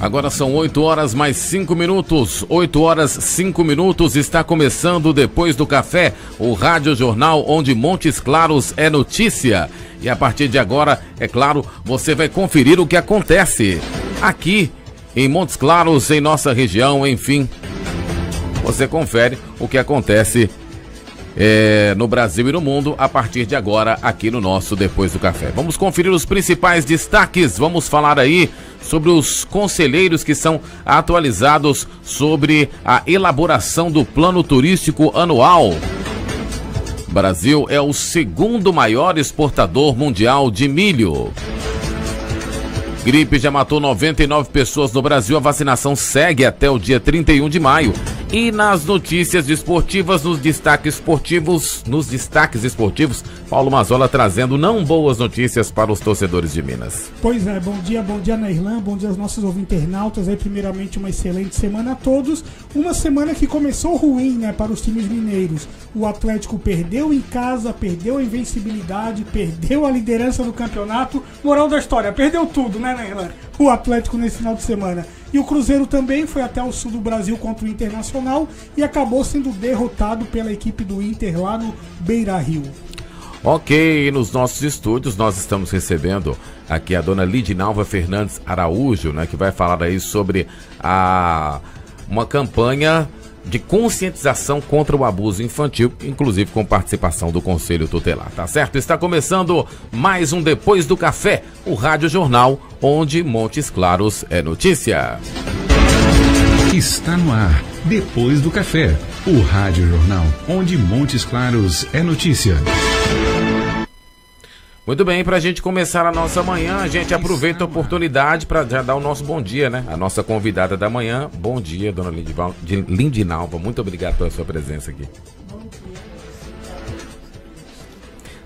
Agora são 8 horas mais 5 minutos. 8 horas 5 minutos. Está começando Depois do Café, o Rádio Jornal onde Montes Claros é notícia. E a partir de agora, é claro, você vai conferir o que acontece aqui em Montes Claros, em nossa região, enfim. Você confere o que acontece no Brasil e no mundo a partir de agora aqui no nosso Depois do Café. Vamos conferir os principais destaques. Vamos falar aí sobre os conselheiros que são atualizados sobre a elaboração do plano turístico anual. O Brasil é o segundo maior exportador mundial de milho. Gripe já matou 99 pessoas no Brasil. A vacinação segue até o dia 31 de maio. E nas notícias esportivas, nos destaques esportivos, Paulo Mazzola trazendo não boas notícias para os torcedores de Minas. Pois é, bom dia Nairlan, bom dia aos nossos ouvintes-internautas. Aí, primeiramente, uma excelente semana a todos. Uma semana que começou ruim, né, para os times mineiros. O Atlético perdeu em casa, perdeu a invencibilidade, perdeu a liderança do campeonato. Moral da história, perdeu tudo, né, Nairlan? O Atlético nesse final de semana. E o Cruzeiro também foi até o sul do Brasil contra o Internacional e acabou sendo derrotado pela equipe do Inter lá no Beira-Rio. Ok, nos nossos estúdios nós estamos recebendo aqui a dona Lidinalva Fernandes Araújo, né, que vai falar aí sobre uma campanha de conscientização contra o abuso infantil, inclusive com participação do Conselho Tutelar, tá certo? Está começando mais um Depois do Café, o Rádio Jornal, onde Montes Claros é notícia. Está no ar, Depois do Café, o Rádio Jornal, onde Montes Claros é notícia. Muito bem, para a gente começar a nossa manhã, a gente aproveita a oportunidade para já dar o nosso bom dia, né? A nossa convidada da manhã. Bom dia, dona Lidinalva. Muito obrigado pela sua presença aqui.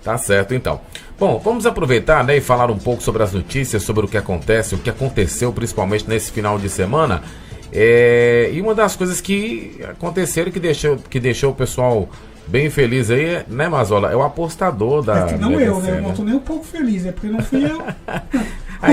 Tá certo, então. Bom, vamos aproveitar, né, e falar um pouco sobre as notícias, sobre o que acontece, o que aconteceu principalmente nesse final de semana. E uma das coisas que aconteceram que deixou o pessoal bem feliz aí, né, Mazzola? É o apostador da... Não eu, né? Eu não tô nem um pouco feliz, é porque não fui eu.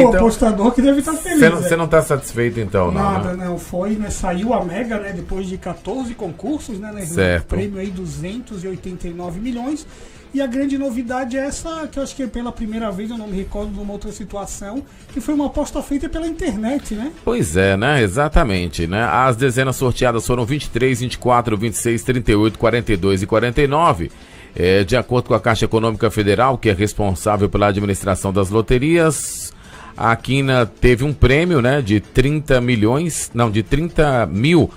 O apostador que deve estar feliz. Você não está satisfeito, então, não? Nada, né? Não foi, né? Saiu a Mega, né? Depois de 14 concursos, né? Certo. Prêmio aí 289 milhões. E a grande novidade é essa, que eu acho que pela primeira vez, eu não me recordo de uma outra situação, que foi uma aposta feita pela internet, né? Pois é, né? Exatamente, né? As dezenas sorteadas foram 23, 24, 26, 38, 42 e 49. De acordo com a Caixa Econômica Federal, que é responsável pela administração das loterias, a Quina teve um prêmio, né, de 30 mil.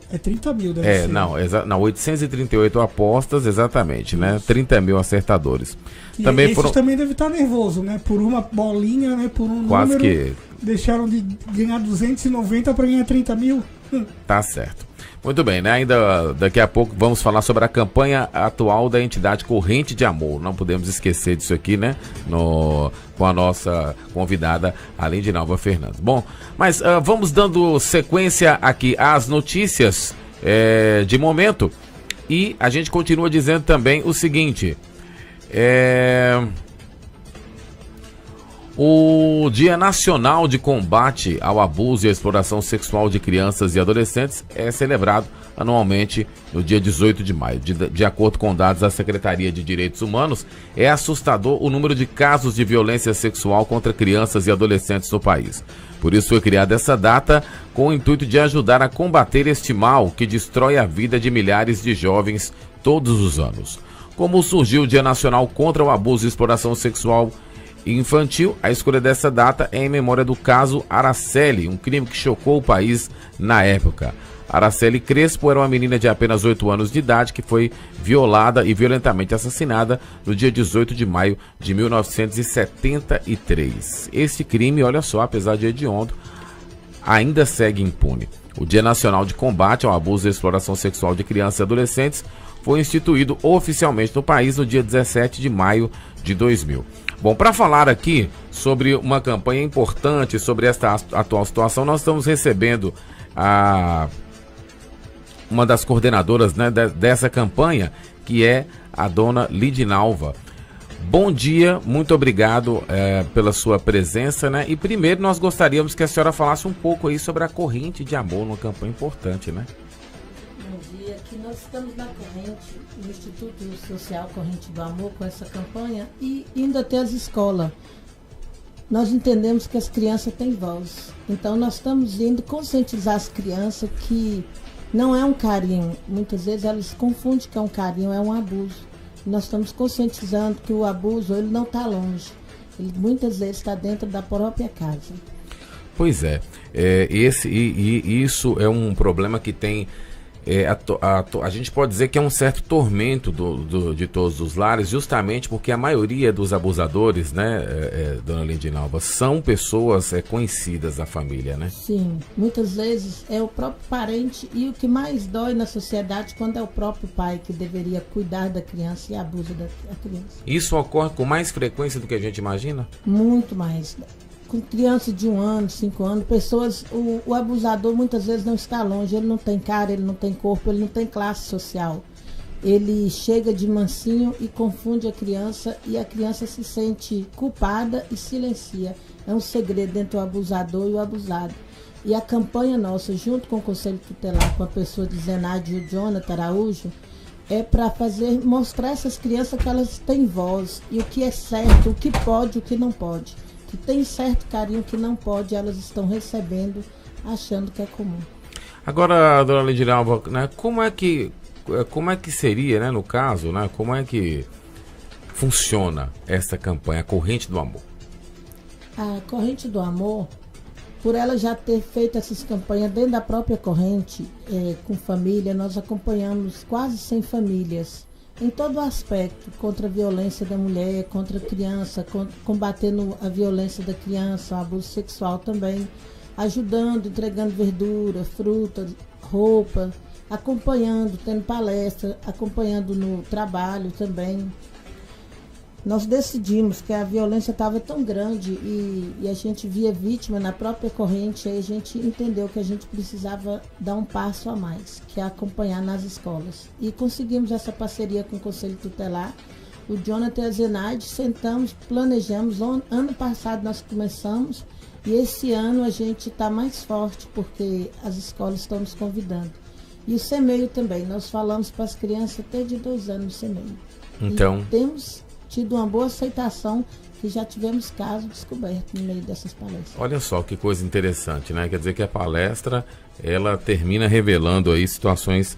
É 30 mil, deve ser. Não, 838 apostas, exatamente, né? 30 mil acertadores. E também também deve estar nervoso, né? Por uma bolinha, né? Por um quase número, que deixaram de ganhar 290 para ganhar 30 mil. Tá certo. Muito bem, né? Ainda daqui a pouco vamos falar sobre a campanha atual da entidade Corrente de Amor. Não podemos esquecer disso aqui, né? Com a nossa convidada, a Lidinalva Fernandes. Bom, mas vamos dando sequência aqui às notícias de momento. E a gente continua dizendo também o seguinte. O Dia Nacional de Combate ao Abuso e à Exploração Sexual de Crianças e Adolescentes é celebrado anualmente no dia 18 de maio. De acordo com dados da Secretaria de Direitos Humanos, é assustador o número de casos de violência sexual contra crianças e adolescentes no país. Por isso foi criada essa data com o intuito de ajudar a combater este mal que destrói a vida de milhares de jovens todos os anos. Como surgiu o Dia Nacional contra o Abuso e Exploração Sexual Infantil, a escolha dessa data é em memória do caso Araceli, um crime que chocou o país na época. Araceli Crespo era uma menina de apenas 8 anos de idade que foi violada e violentamente assassinada no dia 18 de maio de 1973. Esse crime, olha só, apesar de hediondo, ainda segue impune. O Dia Nacional de Combate ao Abuso e Exploração Sexual de Crianças e Adolescentes foi instituído oficialmente no país no dia 17 de maio de 2000. Bom, para falar aqui sobre uma campanha importante sobre esta atual situação, nós estamos recebendo uma das coordenadoras, né, dessa campanha, que é a dona Lidinalva. Bom dia, muito obrigado pela sua presença, né? E primeiro nós gostaríamos que a senhora falasse um pouco aí sobre a Corrente de Amor, uma campanha importante, né? Bom dia, aqui nós estamos na corrente, no Instituto Social Corrente do Amor, com essa campanha e indo até as escolas. Nós entendemos que as crianças têm voz, então nós estamos indo conscientizar as crianças que não é um carinho, muitas vezes elas confundem que é um carinho, é um abuso. Nós estamos conscientizando que o abuso ele não está longe, ele muitas vezes está dentro da própria casa. Pois é, isso é um problema que tem, a gente pode dizer que é um certo tormento de todos os lares, justamente porque a maioria dos abusadores, né, dona Lindinalva, são pessoas conhecidas da família, né? Sim, muitas vezes é o próprio parente e o que mais dói na sociedade quando é o próprio pai que deveria cuidar da criança e abusa da criança. Isso ocorre com mais frequência do que a gente imagina? Muito mais. Com crianças de 1 ano, 5 anos, pessoas, o abusador muitas vezes não está longe, ele não tem cara, ele não tem corpo, ele não tem classe social. Ele chega de mansinho e confunde a criança e a criança se sente culpada e silencia. É um segredo entre o abusador e o abusado. E a campanha nossa, junto com o Conselho Tutelar, com a pessoa de Zenaide e o Jonathan Araújo, é para mostrar a essas crianças que elas têm voz e o que é certo, o que pode, o que não pode. Que tem certo carinho que não pode, elas estão recebendo, achando que é comum. Agora, dona Lindinalva, né, como é que seria, né, no caso, né, como é que funciona essa campanha, a Corrente do Amor? A Corrente do Amor, por ela já ter feito essas campanhas dentro da própria corrente, com família, nós acompanhamos quase 100 famílias. Em todo aspecto, contra a violência da mulher, contra a criança, combatendo a violência da criança, o abuso sexual também, ajudando, entregando verdura, fruta, roupa, acompanhando, tendo palestra, acompanhando no trabalho também. Nós decidimos que a violência estava tão grande e a gente via vítima na própria corrente, aí a gente entendeu que a gente precisava dar um passo a mais, que é acompanhar nas escolas. E conseguimos essa parceria com o Conselho Tutelar, o Jonathan e a Zenaide, sentamos, planejamos, ano passado nós começamos e esse ano a gente está mais forte porque as escolas estão nos convidando. E o CEMEI também, nós falamos para as crianças até de 2 anos no CEMEI. Então, e temos tido uma boa aceitação, que já tivemos casos descobertos no meio dessas palestras. Olha só que coisa interessante, né? Quer dizer que a palestra, ela termina revelando aí situações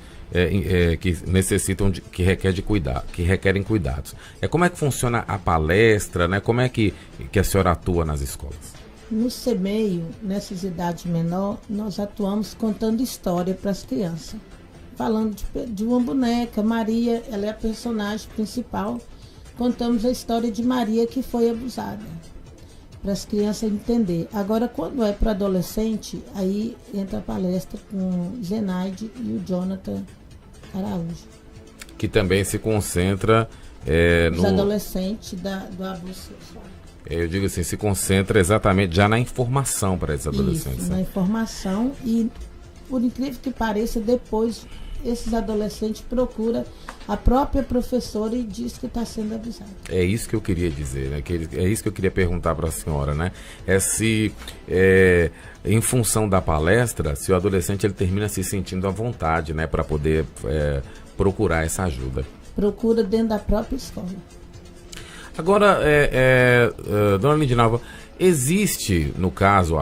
que necessitam, que requerem cuidados. Como é que funciona a palestra, né? Como é que a senhora atua nas escolas? No CEMEI, nessas idades menores, nós atuamos contando história para as crianças. Falando de uma boneca, Maria, ela é a personagem principal. Contamos a história de Maria que foi abusada, para as crianças entenderem. Agora, quando é para adolescente, aí entra a palestra com Zenaide e o Jonathan Araújo. Que também se concentra Os adolescentes do abuso sexual. Eu digo assim, se concentra exatamente já na informação para esses adolescentes. Isso, na informação e, por incrível que pareça, depois esses adolescentes procuram a própria professora e diz que está sendo abusado. É isso que eu queria dizer, né? É isso que eu queria perguntar para a senhora, né? Em função da palestra, se o adolescente ele termina se sentindo à vontade, né? Para poder procurar essa ajuda. Procura dentro da própria escola. Agora, dona Lindinalva, existe, no caso,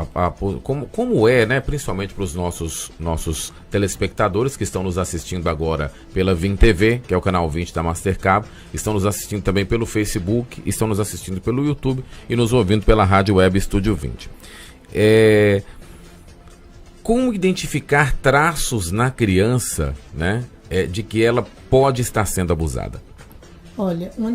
como é, né, principalmente para os nossos telespectadores que estão nos assistindo agora pela Vim TV, que é o canal 20 da Mastercabo, estão nos assistindo também pelo Facebook, estão nos assistindo pelo YouTube e nos ouvindo pela Rádio Web Estúdio 20. Como identificar traços na criança, né, de que ela pode estar sendo abusada? Olha, uma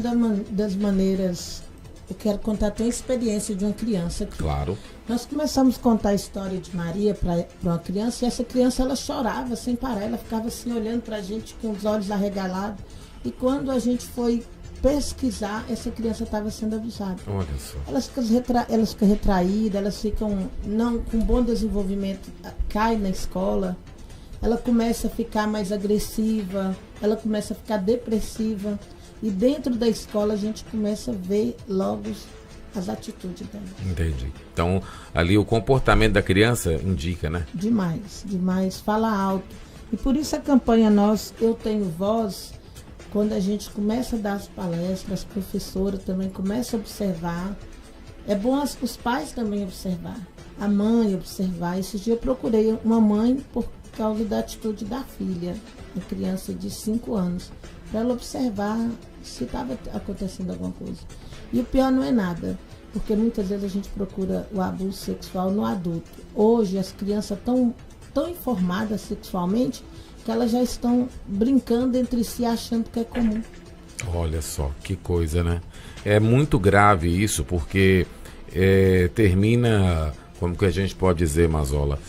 das maneiras, eu quero contar até a experiência de uma criança aqui. Claro. Nós começamos a contar a história de Maria para uma criança e essa criança ela chorava sem parar, ela ficava assim olhando para a gente com os olhos arregalados. E quando a gente foi pesquisar, essa criança estava sendo abusada. Olha só. Elas ficam retraídas, elas ficam com bom desenvolvimento, cai na escola, ela começa a ficar mais agressiva, ela começa a ficar depressiva. E dentro da escola a gente começa a ver logo as atitudes dela. Entendi. Então, ali o comportamento da criança indica, né? Demais, demais. Fala alto. E por isso a campanha Eu Tenho Voz, quando a gente começa a dar as palestras, as professoras também começam a observar. É bom os pais também observar. A mãe observar. Esse dia eu procurei uma mãe por causa da atitude da filha, uma criança de 5 anos, para ela observar se estava acontecendo alguma coisa. E o pior não é nada, porque muitas vezes a gente procura o abuso sexual no adulto. Hoje as crianças estão tão informadas sexualmente que elas já estão brincando entre si achando que é comum. Olha só, que coisa, né? É muito grave isso, porque termina, como que a gente pode dizer, Mazola?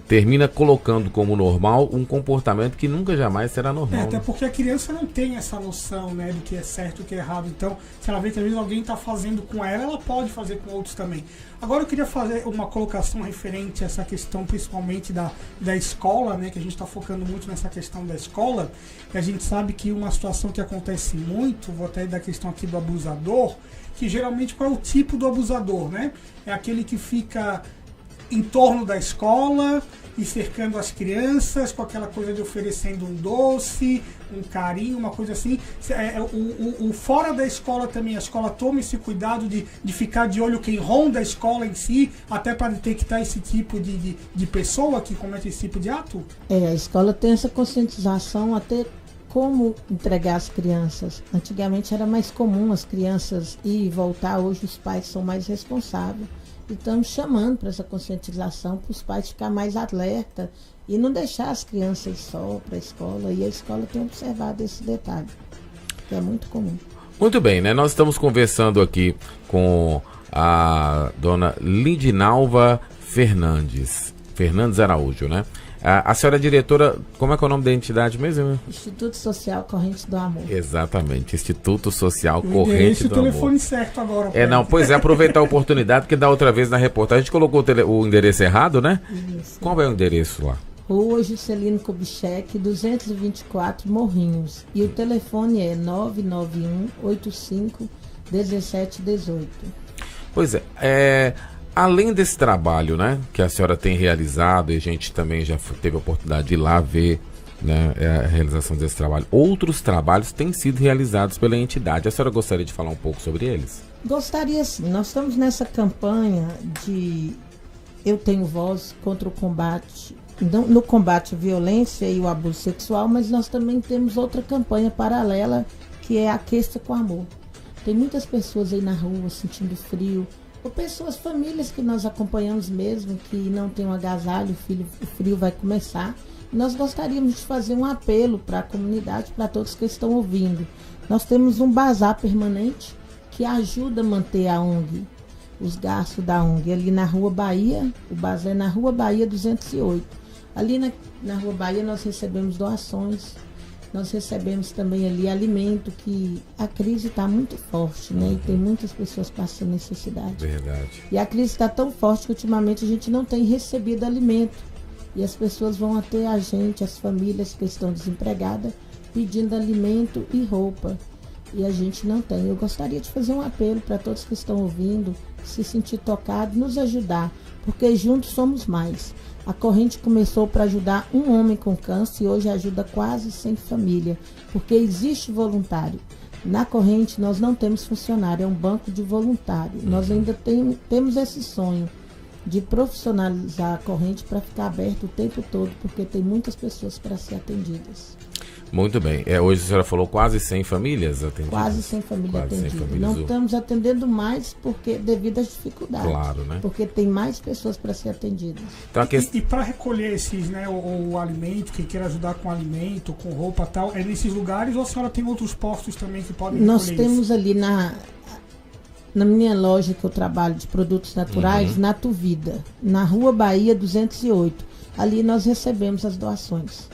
Termina colocando como normal um comportamento que nunca jamais será normal. Até porque a criança não tem essa noção, né, do que é certo e o que é errado. Então, se ela vê que às vezes alguém está fazendo com ela pode fazer com outros também. Agora eu queria fazer uma colocação referente a essa questão, principalmente da escola, né, que a gente está focando muito nessa questão da escola. E a gente sabe que uma situação que acontece muito, vou até da questão aqui do abusador, que geralmente qual é o tipo do abusador, né? É aquele que fica em torno da escola e cercando as crianças com aquela coisa de oferecendo um doce, um carinho, uma coisa assim. O fora da escola também, a escola toma esse cuidado de ficar de olho quem ronda a escola em si, até para detectar esse tipo de pessoa que comete esse tipo de ato? A escola tem essa conscientização até como entregar as crianças. Antigamente era mais comum as crianças ir e voltar, hoje os pais são mais responsáveis. E estamos chamando para essa conscientização, para os pais ficar mais alerta e não deixar as crianças só para a escola. E a escola tem observado esse detalhe, que é muito comum. Muito bem, né? Nós estamos conversando aqui com a dona Lindinalva Fernandes Araújo, né? A senhora é diretora, como é que é o nome da entidade mesmo? Instituto Social Corrente do Amor. Exatamente, Instituto Social Corrente do Amor. O telefone certo agora. Pois é, aproveitar a oportunidade, porque da outra vez na reportagem a gente colocou o endereço errado, né? Isso. Qual é o endereço lá? Rua Juscelino Kubitschek, 224, Morrinhos. E o telefone é 991-85-1718. Pois é, além desse trabalho, né, que a senhora tem realizado, e a gente também já teve a oportunidade de ir lá ver, né, a realização desse trabalho, outros trabalhos têm sido realizados pela entidade. A senhora gostaria de falar um pouco sobre eles? Gostaria sim. Nós estamos nessa campanha de Eu Tenho Voz contra o combate, no combate à violência e o abuso sexual, mas nós também temos outra campanha paralela, que é Aqueça com Amor. Tem muitas pessoas aí na rua sentindo frio, ou pessoas, famílias que nós acompanhamos mesmo, que não tem um agasalho, o frio vai começar. Nós gostaríamos de fazer um apelo para a comunidade, para todos que estão ouvindo. Nós temos um bazar permanente que ajuda a manter a ONG, os gastos da ONG, ali na Rua Bahia, o bazar é na Rua Bahia 208. Ali na Rua Bahia nós recebemos doações, nós recebemos também ali alimento, que a crise está muito forte, né? E tem muitas pessoas passando necessidade. Verdade. E a crise está tão forte que ultimamente a gente não tem recebido alimento. E as pessoas vão até a gente, as famílias que estão desempregadas, pedindo alimento e roupa. E a gente não tem. Eu gostaria de fazer um apelo para todos que estão ouvindo, se sentir tocado, nos ajudar, porque juntos somos mais. A corrente começou para ajudar um homem com câncer e hoje ajuda quase 100 famílias, porque existe voluntário. Na corrente nós não temos funcionário, é um banco de voluntário. Nós ainda temos esse sonho de profissionalizar a corrente para ficar aberto o tempo todo, porque tem muitas pessoas para ser atendidas. Muito bem. Hoje a senhora falou quase 100 famílias atendidas. Quase 100 famílias atendidas. Não estamos atendendo mais porque devido às dificuldades. Claro, né? Porque tem mais pessoas para ser atendidas. Então, e para recolher esses, né, o alimento, quem queira ajudar com alimento, com roupa e tal, é nesses lugares ou a senhora tem outros postos também que podem recolher? Nós temos isso? Ali na minha loja que eu trabalho de produtos naturais, na Tuvida, na Rua Bahia 208. Ali nós recebemos as doações.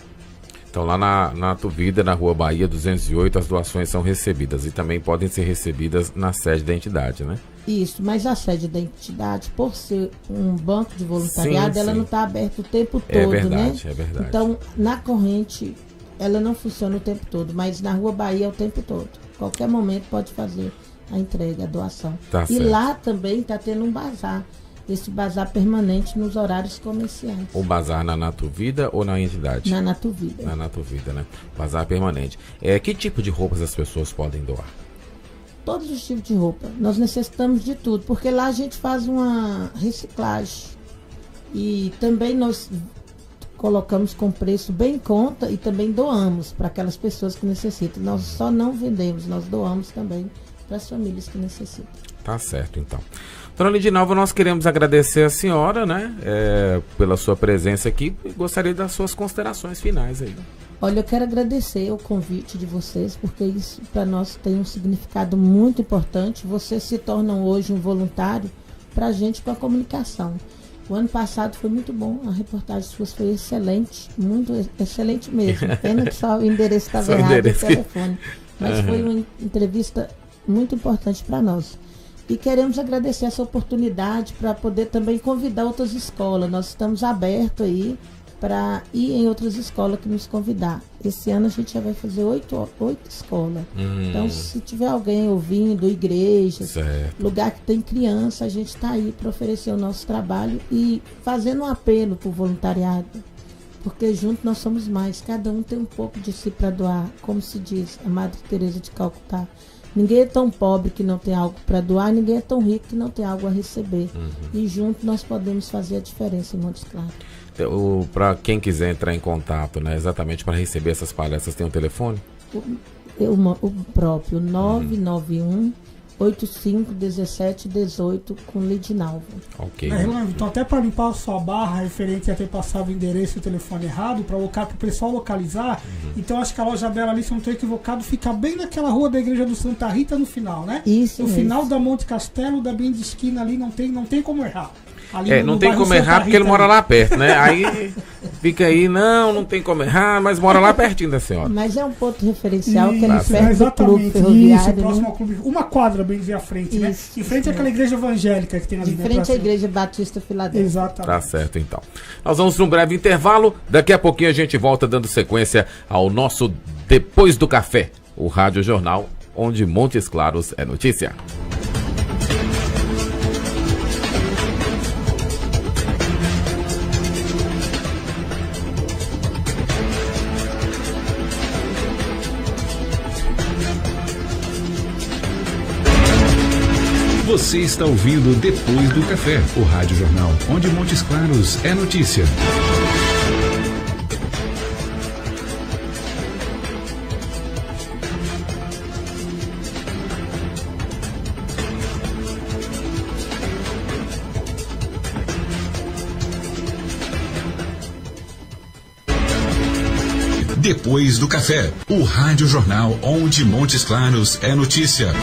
Então lá na Tuvida, na Rua Bahia 208, as doações são recebidas e também podem ser recebidas na sede da entidade, né? Isso, mas a sede da entidade, por ser um banco de voluntariado, ela não está aberta o tempo todo, verdade, né? É verdade. Então, na corrente, ela não funciona o tempo todo, mas na Rua Bahia é o tempo todo. Qualquer momento pode fazer a entrega, a doação. Tá e certo. lá também está tendo um bazar. Esse bazar permanente nos horários comerciais. O bazar na Natuvida ou na entidade? Na Natuvida. Na Natuvida, né? Bazar permanente. Que tipo de roupas as pessoas podem doar? Todos os tipos de roupa. Nós necessitamos de tudo, porque lá a gente faz uma reciclagem. E também nós colocamos com preço bem em conta e também doamos para aquelas pessoas que necessitam. Nós só não vendemos, nós doamos também para as famílias que necessitam. Tá certo, então. Dona Lidinalva, nós queremos agradecer a senhora, né, pela sua presença aqui e gostaria das suas considerações finais aí. Olha, eu quero agradecer o convite de vocês, porque isso para nós tem um significado muito importante. Vocês se tornam hoje um voluntário para a gente com a comunicação. O ano passado foi muito bom, a reportagem sua foi excelente, muito excelente mesmo. Pena que só o endereço estava errado no telefone. Mas foi uma entrevista muito importante para nós. E queremos agradecer essa oportunidade para poder também convidar outras escolas. Nós estamos abertos aí para ir em outras escolas que nos convidar. Esse ano a gente já vai fazer 8 escolas. Então, se tiver alguém ouvindo, igrejas, lugar que tem criança, a gente está aí para oferecer o nosso trabalho e fazendo um apelo para o voluntariado. Porque juntos nós somos mais. Cada um tem um pouco de si para doar. Como se diz a Madre Teresa de Calcutá. Ninguém é tão pobre que não tem algo para doar, ninguém é tão rico que não tem algo a receber. E juntos nós podemos fazer a diferença em Montes Claros. Para quem quiser entrar em contato, né, exatamente para receber essas palestras, tem um telefone? O próprio 991 851718 com Lidinalva. Ok. Irlanda, então até para limpar a sua barra referente a ter passado o endereço e o telefone errado, para o pessoal localizar, então acho que a loja dela ali, se eu não estou equivocado, fica bem naquela rua da igreja do Santa Rita no final, né? Isso. No final da Monte Castelo, da bem de esquina ali, não tem como errar. Ali não tem como errar porque ele mora lá perto, né? Aí fica aí, não tem como errar, mas mora lá pertinho da senhora. Mas é um ponto referencial que é Isso, perto do clube ferroviário. Isso, próximo ao clube. Uma quadra bem dizer à frente, né? Em frente àquela igreja evangélica que tem ali. De frente à igreja Batista Filadélfia. Exatamente. Tá certo, então. Nós vamos para um breve intervalo. Daqui a pouquinho a gente volta dando sequência ao nosso Depois do Café, o Rádio Jornal, onde Montes Claros é notícia. Você está ouvindo Depois do Café, o Rádio Jornal, onde Montes Claros é notícia. Depois do Café, o Rádio Jornal, onde Montes Claros é notícia.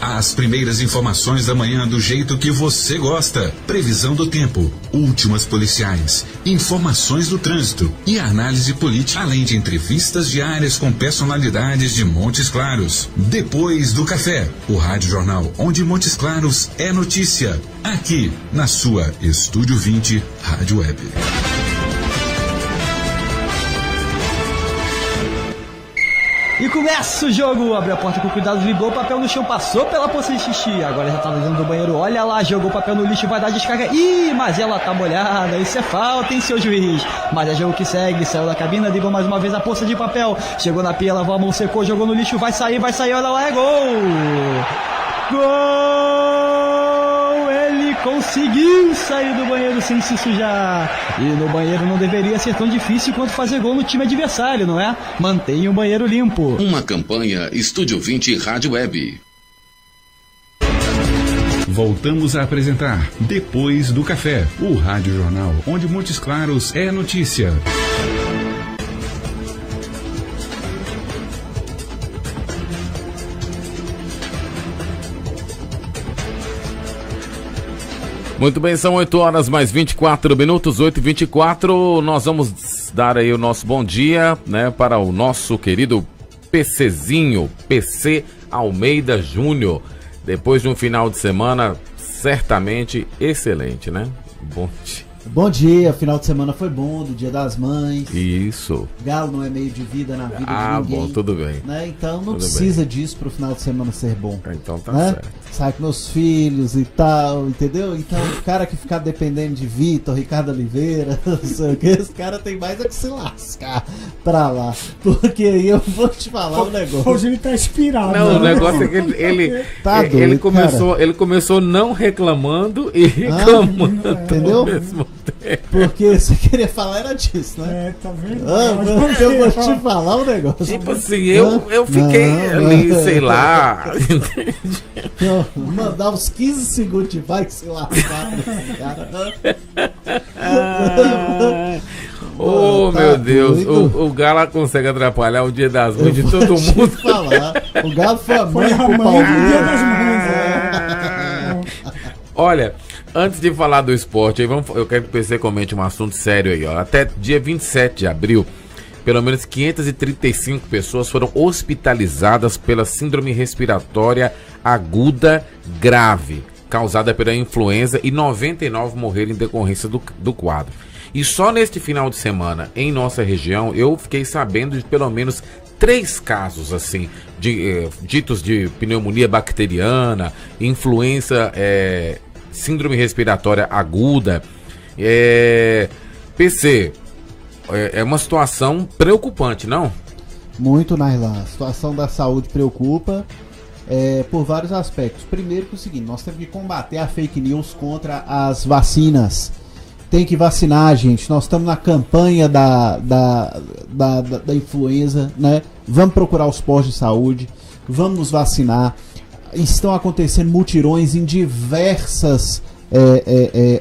As primeiras informações da manhã do jeito que você gosta. Previsão do tempo, últimas policiais, informações do trânsito e análise política, além de entrevistas diárias com personalidades de Montes Claros. Depois do Café, o Rádio Jornal, onde Montes Claros é notícia. Aqui, na sua Estúdio 20 Rádio Web. E começa o jogo, abriu a porta com cuidado, driblou o papel no chão, passou pela poça de xixi, agora já tá dentro do banheiro, olha lá, jogou o papel no lixo, vai dar descarga, ih, mas ela tá molhada, isso é falta, hein, seu juiz, mas é jogo que segue, saiu da cabina, driblou mais uma vez a poça de papel, chegou na pia, lavou a mão, secou, jogou no lixo, vai sair, olha lá, é gol! Gol! Ele conseguiu sair do banheiro sem se sujar. E no banheiro não deveria ser tão difícil quanto fazer gol no time adversário, não é? Mantenha o banheiro limpo. Uma campanha Estúdio 20 Rádio Web. Voltamos a apresentar Depois do Café, o Rádio Jornal, onde Montes Claros é notícia. Muito bem, são 8 horas mais 24 minutos, 8h24. Nós vamos dar aí o nosso bom dia, né, para o nosso querido PCzinho, PC Almeida Júnior. Depois de um final de semana certamente excelente, né? Bom dia. Bom dia, final de semana foi bom, do Dia das Mães. Isso. Galo não é meio de vida na vida de ninguém. Bom, tudo bem. Né? Então não Tudo precisa bem. disso pro final de semana ser bom. Então tá né? certo. Sai com meus filhos e tal, entendeu? Então o cara que ficar dependendo de Vitor, Ricardo Oliveira, não sei o que, esse cara tem mais é que se lascar pra lá. Porque aí eu vou te falar um negócio. Hoje ele tá inspirado. Não, o né? negócio é que ele Tá doido, ele começou não reclamando e reclamando entendeu? ao mesmo tempo. Porque você queria falar era disso, né? É, tá vendo? Porque eu vou te falar um negócio. Tipo assim, eu fiquei ali, sei lá. Mandar uns 15 segundos de vai que se lascar nesse cara. Oh, tá meu Deus, doido. o Galo consegue atrapalhar o Dia das Mães de todo Vou te mundo. falar. O Galo foi a Foi mãe a pro mãe do Palmeiras. Dia das Mães. Olha, antes de falar do esporte, aí eu quero que você comente um assunto sério aí, ó. Até dia 27 de abril, pelo menos 535 pessoas foram hospitalizadas pela síndrome respiratória aguda grave, causada pela influenza, e 99 morreram em decorrência do quadro. E só neste final de semana, em nossa região, eu fiquei sabendo de pelo menos 3 casos, assim, ditos de pneumonia bacteriana, influenza, síndrome respiratória aguda. PC, é uma situação preocupante, não? Muito, Nailá. A situação da saúde preocupa por vários aspectos. Primeiro que é o seguinte, nós temos que combater a fake news contra as vacinas. Tem que vacinar, gente. Nós estamos na campanha da influenza, né? Vamos procurar os postos de saúde, vamos nos vacinar. Estão acontecendo mutirões em diversas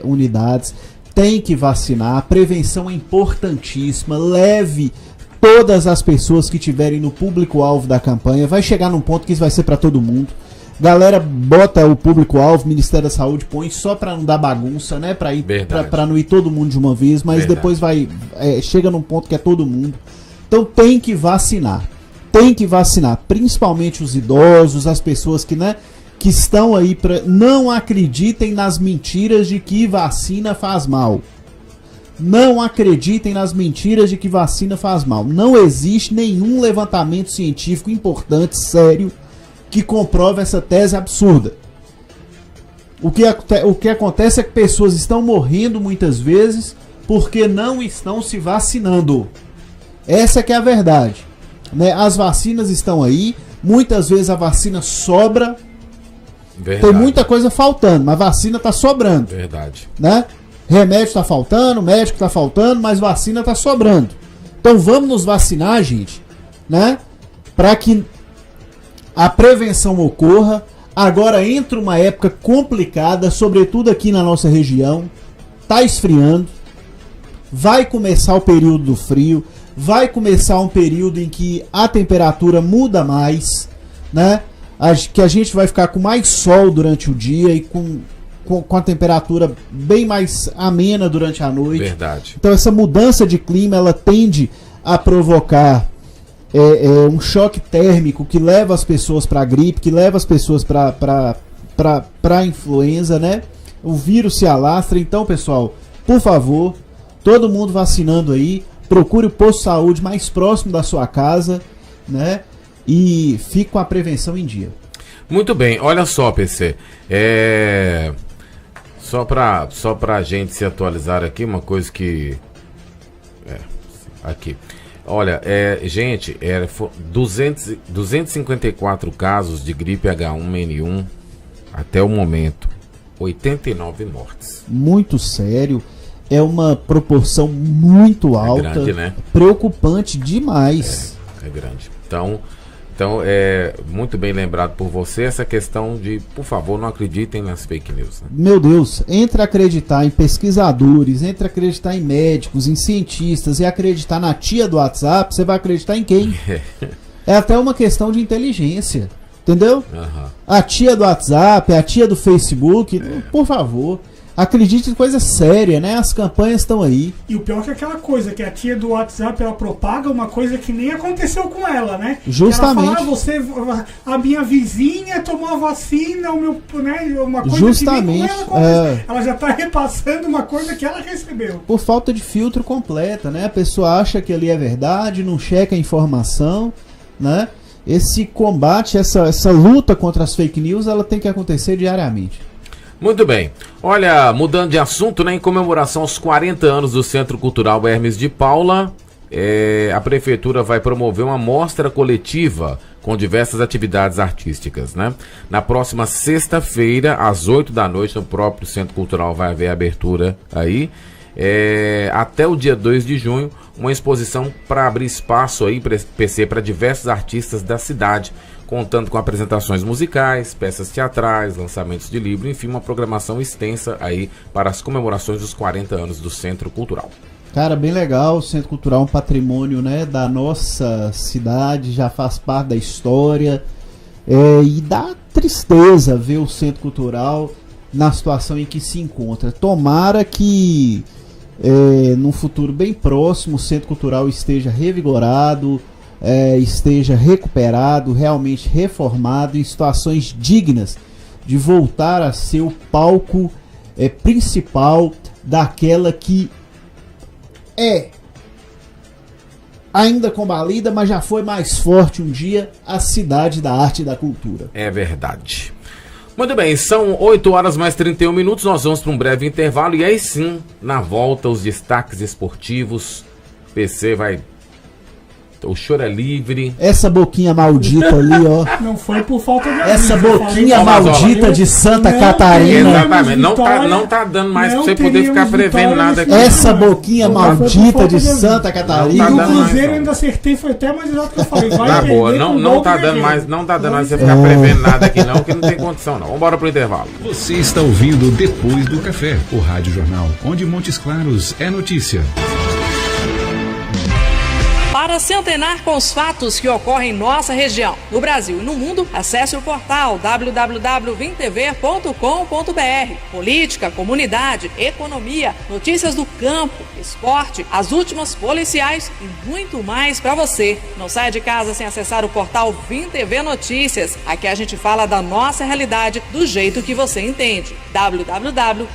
unidades. Tem que vacinar. A prevenção é importantíssima. Leve todas as pessoas que estiverem no público-alvo da campanha. Vai chegar num ponto que isso vai ser para todo mundo. Galera, bota o público-alvo, Ministério da Saúde põe só pra não dar bagunça, né? Pra não ir todo mundo de uma vez, mas depois chega num ponto que é todo mundo. Então tem que vacinar. Tem que vacinar, principalmente os idosos, as pessoas que estão aí não acreditem nas mentiras de que vacina faz mal. Não acreditem nas mentiras de que vacina faz mal. Não existe nenhum levantamento científico importante, sério, que comprova essa tese absurda. O que acontece é que pessoas estão morrendo muitas vezes porque não estão se vacinando. Essa que é a verdade, né? As vacinas estão aí, muitas vezes a vacina sobra. Verdade. Tem muita coisa faltando, mas a vacina está sobrando. Verdade. Né? Remédio está faltando, médico está faltando, mas vacina está sobrando. Então vamos nos vacinar, gente, né? Para que a prevenção ocorra. Agora entra uma época complicada, sobretudo aqui na nossa região. Tá esfriando. Vai começar o período do frio. Vai começar um período em que a temperatura muda mais, né? Que a gente vai ficar com mais sol durante o dia e com a temperatura bem mais amena durante a noite. Verdade. Então essa mudança de clima, ela tende a provocar um choque térmico que leva as pessoas para a gripe, que leva as pessoas para a influenza, né? O vírus se alastra. Então, pessoal, por favor, todo mundo vacinando aí, procure o posto de saúde mais próximo da sua casa, né? E fique com a prevenção em dia. Muito bem, olha só, PC. Só pra gente se atualizar aqui, uma coisa que... aqui. Olha, gente, 254 casos de gripe H1N1 até o momento, 89 mortes. Muito sério, é uma proporção muito alta, grande, né? Preocupante demais. É grande. Então, é muito bem lembrado por você essa questão de, por favor, não acreditem nas fake news. Né? Meu Deus, entre acreditar em pesquisadores, entre acreditar em médicos, em cientistas e acreditar na tia do WhatsApp, você vai acreditar em quem? É até uma questão de inteligência, entendeu? Uhum. A tia do WhatsApp, a tia do Facebook, por favor, Acredite em coisa séria, né? As campanhas estão aí. E o pior que é aquela coisa, que a tia do WhatsApp, ela propaga uma coisa que nem aconteceu com ela, né? Justamente. Ela fala, a minha vizinha tomou a vacina, o meu, né? Uma coisa Justamente, que nem com ela, ela já tá repassando uma coisa que ela recebeu. Por falta de filtro completa, né? A pessoa acha que ali é verdade, não checa a informação, né? Esse combate, essa luta contra as fake news, ela tem que acontecer diariamente. Muito bem. Olha, mudando de assunto, né, em comemoração aos 40 anos do Centro Cultural Hermes de Paula, a Prefeitura vai promover uma mostra coletiva com diversas atividades artísticas, né? Na próxima sexta-feira, às 8 da noite, no próprio Centro Cultural vai haver abertura aí. Até o dia 2 de junho, uma exposição para abrir espaço aí, PC, para diversos artistas da cidade, contando com apresentações musicais, peças teatrais, lançamentos de livro, enfim, uma programação extensa aí para as comemorações dos 40 anos do Centro Cultural. Cara, bem legal, o Centro Cultural é um patrimônio, né, da nossa cidade, já faz parte da história, e dá tristeza ver o Centro Cultural na situação em que se encontra. Tomara que num futuro bem próximo o Centro Cultural esteja revigorado, esteja recuperado, realmente reformado, em situações dignas de voltar a ser o palco principal daquela que ainda combalida, mas já foi mais forte um dia, a cidade da arte e da cultura. É verdade. Muito bem, são 8 horas mais 31 minutos, nós vamos para um breve intervalo e aí sim, na volta, os destaques esportivos. PC vai... O choro é livre. Essa boquinha maldita ali, ó. Não foi por falta de essa boquinha maldita de Santa Catarina. Exatamente. Não tá dando mais pra você poder ficar prevendo nada aqui. Essa boquinha maldita de Santa Catarina. E o Cruzeiro ainda acertei, foi até mais exato que eu falei. Vai tá boa, não tá dando mais, não tá dando mais pra você ficar prevendo nada aqui não, que não tem condição não. Vambora pro intervalo. Você está ouvindo Depois do Café, o Rádio Jornal, onde Montes Claros é notícia. Para se antenar com os fatos que ocorrem em nossa região, no Brasil e no mundo, acesse o portal www.vintv.com.br. Política, comunidade, economia, notícias do campo, esporte, as últimas policiais e muito mais para você. Não saia de casa sem acessar o portal VimTV Notícias. Aqui a gente fala da nossa realidade do jeito que você entende. www.vintv.com.br.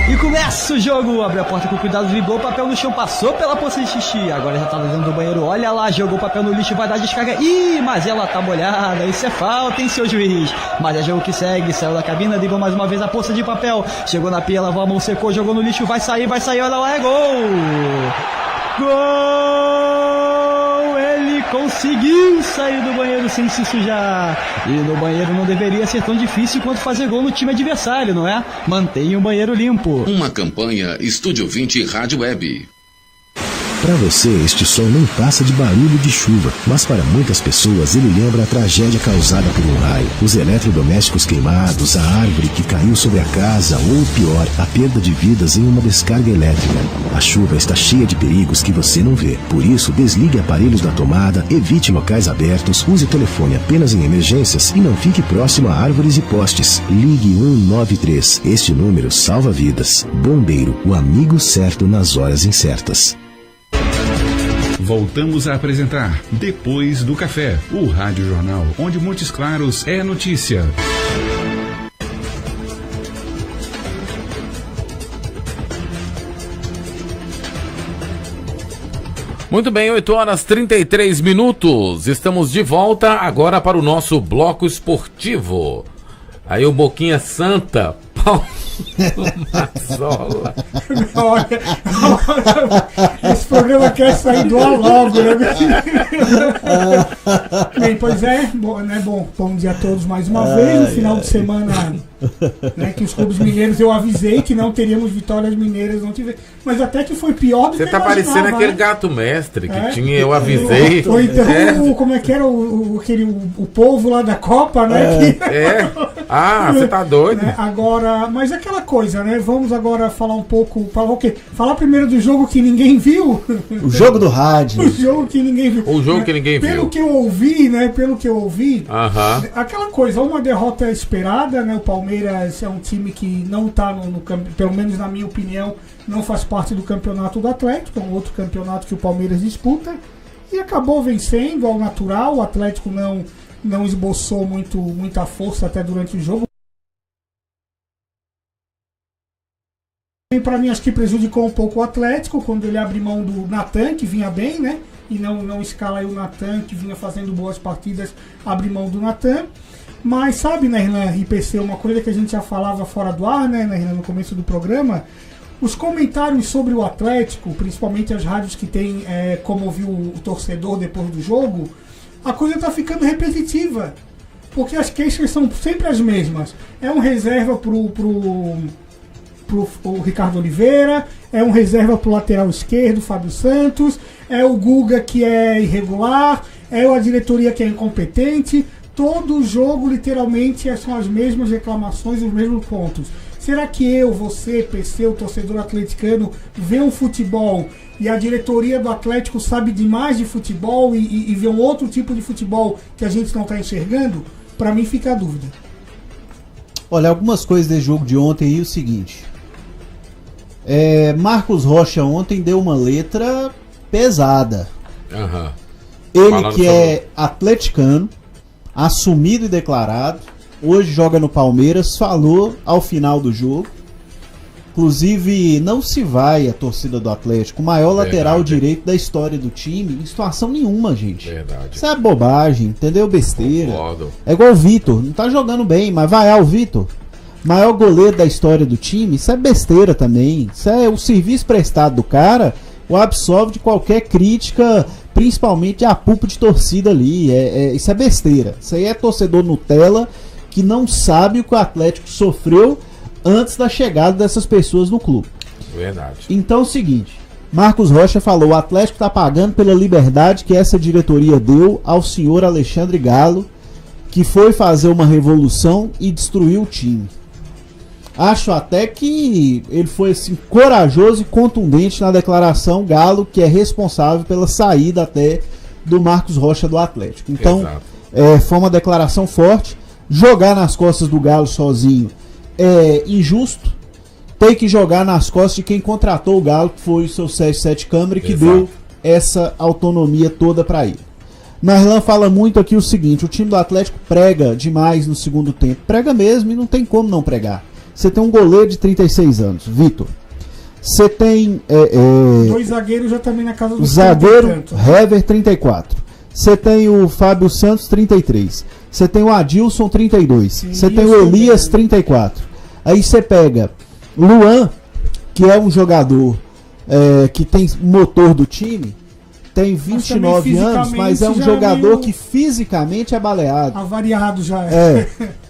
E começa o jogo, abre a porta com cuidado, driblou o papel no chão, passou pela poça de xixi, agora já tá dentro do banheiro, olha lá, jogou o papel no lixo, vai dar descarga, mas ela tá molhada, isso é falta, hein, seu juiz, mas é jogo que segue, saiu da cabina, driblou mais uma vez a poça de papel, chegou na pia, lavou a mão, secou, jogou no lixo, vai sair, olha lá, é gol! Gol! Ele conseguiu sair do banheiro sem se sujar. E no banheiro não deveria ser tão difícil quanto fazer gol no time adversário, não é? Mantenha o banheiro limpo. Uma campanha Estúdio 20 Rádio Web. Para você, este som não passa de barulho de chuva, mas para muitas pessoas ele lembra a tragédia causada por um raio. Os eletrodomésticos queimados, a árvore que caiu sobre a casa ou, pior, a perda de vidas em uma descarga elétrica. A chuva está cheia de perigos que você não vê. Por isso, desligue aparelhos da tomada, evite locais abertos, use o telefone apenas em emergências e não fique próximo a árvores e postes. Ligue 193. Este número salva vidas. Bombeiro, o amigo certo nas horas incertas. Voltamos a apresentar Depois do Café, o Rádio Jornal, onde Montes Claros é notícia. Muito bem, 8 horas 33 minutos. Estamos de volta agora para o nosso bloco esportivo. Aí o Boquinha Santa, Paulo Mazzola. Olha, esse programa quer sair do ar logo, né? Bem, pois é, bom dia a todos mais uma vez. No final de semana, né, que os clubes mineiros, eu avisei que não teríamos vitórias mineiras, não tive, mas até que foi pior do que você tá parecendo aquele gato mestre que tinha, eu avisei. Ou então, como é que era o povo lá da Copa, né? Você tá doido. Né, agora, Mas é aquela coisa, né? Vamos agora falar um pouco. Falar o quê? Falar primeiro do jogo que ninguém viu. O jogo do rádio. O jogo que ninguém viu. O jogo que ninguém viu. Pelo que eu ouvi, né? Pelo que eu ouvi, Aquela coisa, uma derrota esperada, né? O Palmeiras é um time que não tá pelo menos na minha opinião, não faz parte do campeonato do Atlético, é um outro campeonato que o Palmeiras disputa. E acabou vencendo ao natural. O Atlético não esboçou muita força até durante o jogo. Para mim, acho que prejudicou um pouco o Atlético quando ele abre mão do Natan, que vinha bem, né? E não escala aí o Natan, que vinha fazendo boas partidas, abre mão do Natan. Mas sabe, né, Irlan e PC, uma coisa que a gente já falava fora do ar, né, Irlan, no começo do programa, os comentários sobre o Atlético, principalmente as rádios que tem como ouvir o torcedor depois do jogo, a coisa tá ficando repetitiva. Porque as queixas são sempre as mesmas. É um reserva pro Ricardo Oliveira, é um reserva pro lateral esquerdo, Fábio Santos, é o Guga que é irregular, é a diretoria que é incompetente. Todo jogo, literalmente, são as mesmas reclamações, os mesmos pontos. Será que eu, você, PC, o torcedor atleticano, vê um futebol e a diretoria do Atlético sabe demais de futebol e vê um outro tipo de futebol que a gente não está enxergando? Para mim fica a dúvida. Olha, algumas coisas desse jogo de ontem aí, o seguinte. Marcos Rocha ontem deu uma letra pesada. Ele Falando que é atleticano, assumido e declarado, hoje joga no Palmeiras, falou ao final do jogo. Inclusive, não se vai a torcida do Atlético, o maior lateral direito da história do time, em situação nenhuma, gente. Isso é bobagem, entendeu? Besteira. Concordo. É igual o Vitor, não tá jogando bem, mas vai o Vitor. Maior goleiro da história do time, isso é besteira também. Isso é o serviço prestado do cara, o absolve de qualquer crítica, principalmente a pulpa de torcida ali. Isso é besteira. Isso aí é torcedor Nutella que não sabe o que o Atlético sofreu antes da chegada dessas pessoas no clube. Verdade. Então é o seguinte, Marcos Rocha falou, o Atlético está pagando pela liberdade que essa diretoria deu ao senhor Alexandre Galo, que foi fazer uma revolução e destruiu o time. Acho até que ele foi assim, corajoso e contundente na declaração, Galo, que é responsável pela saída até do Marcos Rocha do Atlético. Então, foi uma declaração forte. Jogar nas costas do Galo sozinho é injusto. Tem que jogar nas costas de quem contratou o Galo, que foi o seu Sérgio Sete Câmara, que deu essa autonomia toda para ele. Marlan fala muito aqui o seguinte, o time do Atlético prega demais no segundo tempo. Prega mesmo e não tem como não pregar. Você tem um goleiro de 36 anos, Vitor. Você tem... dois zagueiros já também na casa do... O zagueiro, Hever, 34. Você tem o Fábio Santos, 33. Você tem o Adilson, 32. Você tem o Elias, 34. Aí você pega Luan, que é um jogador que tem motor do time, tem 29 anos, mas é um jogador que fisicamente é baleado. Avariado já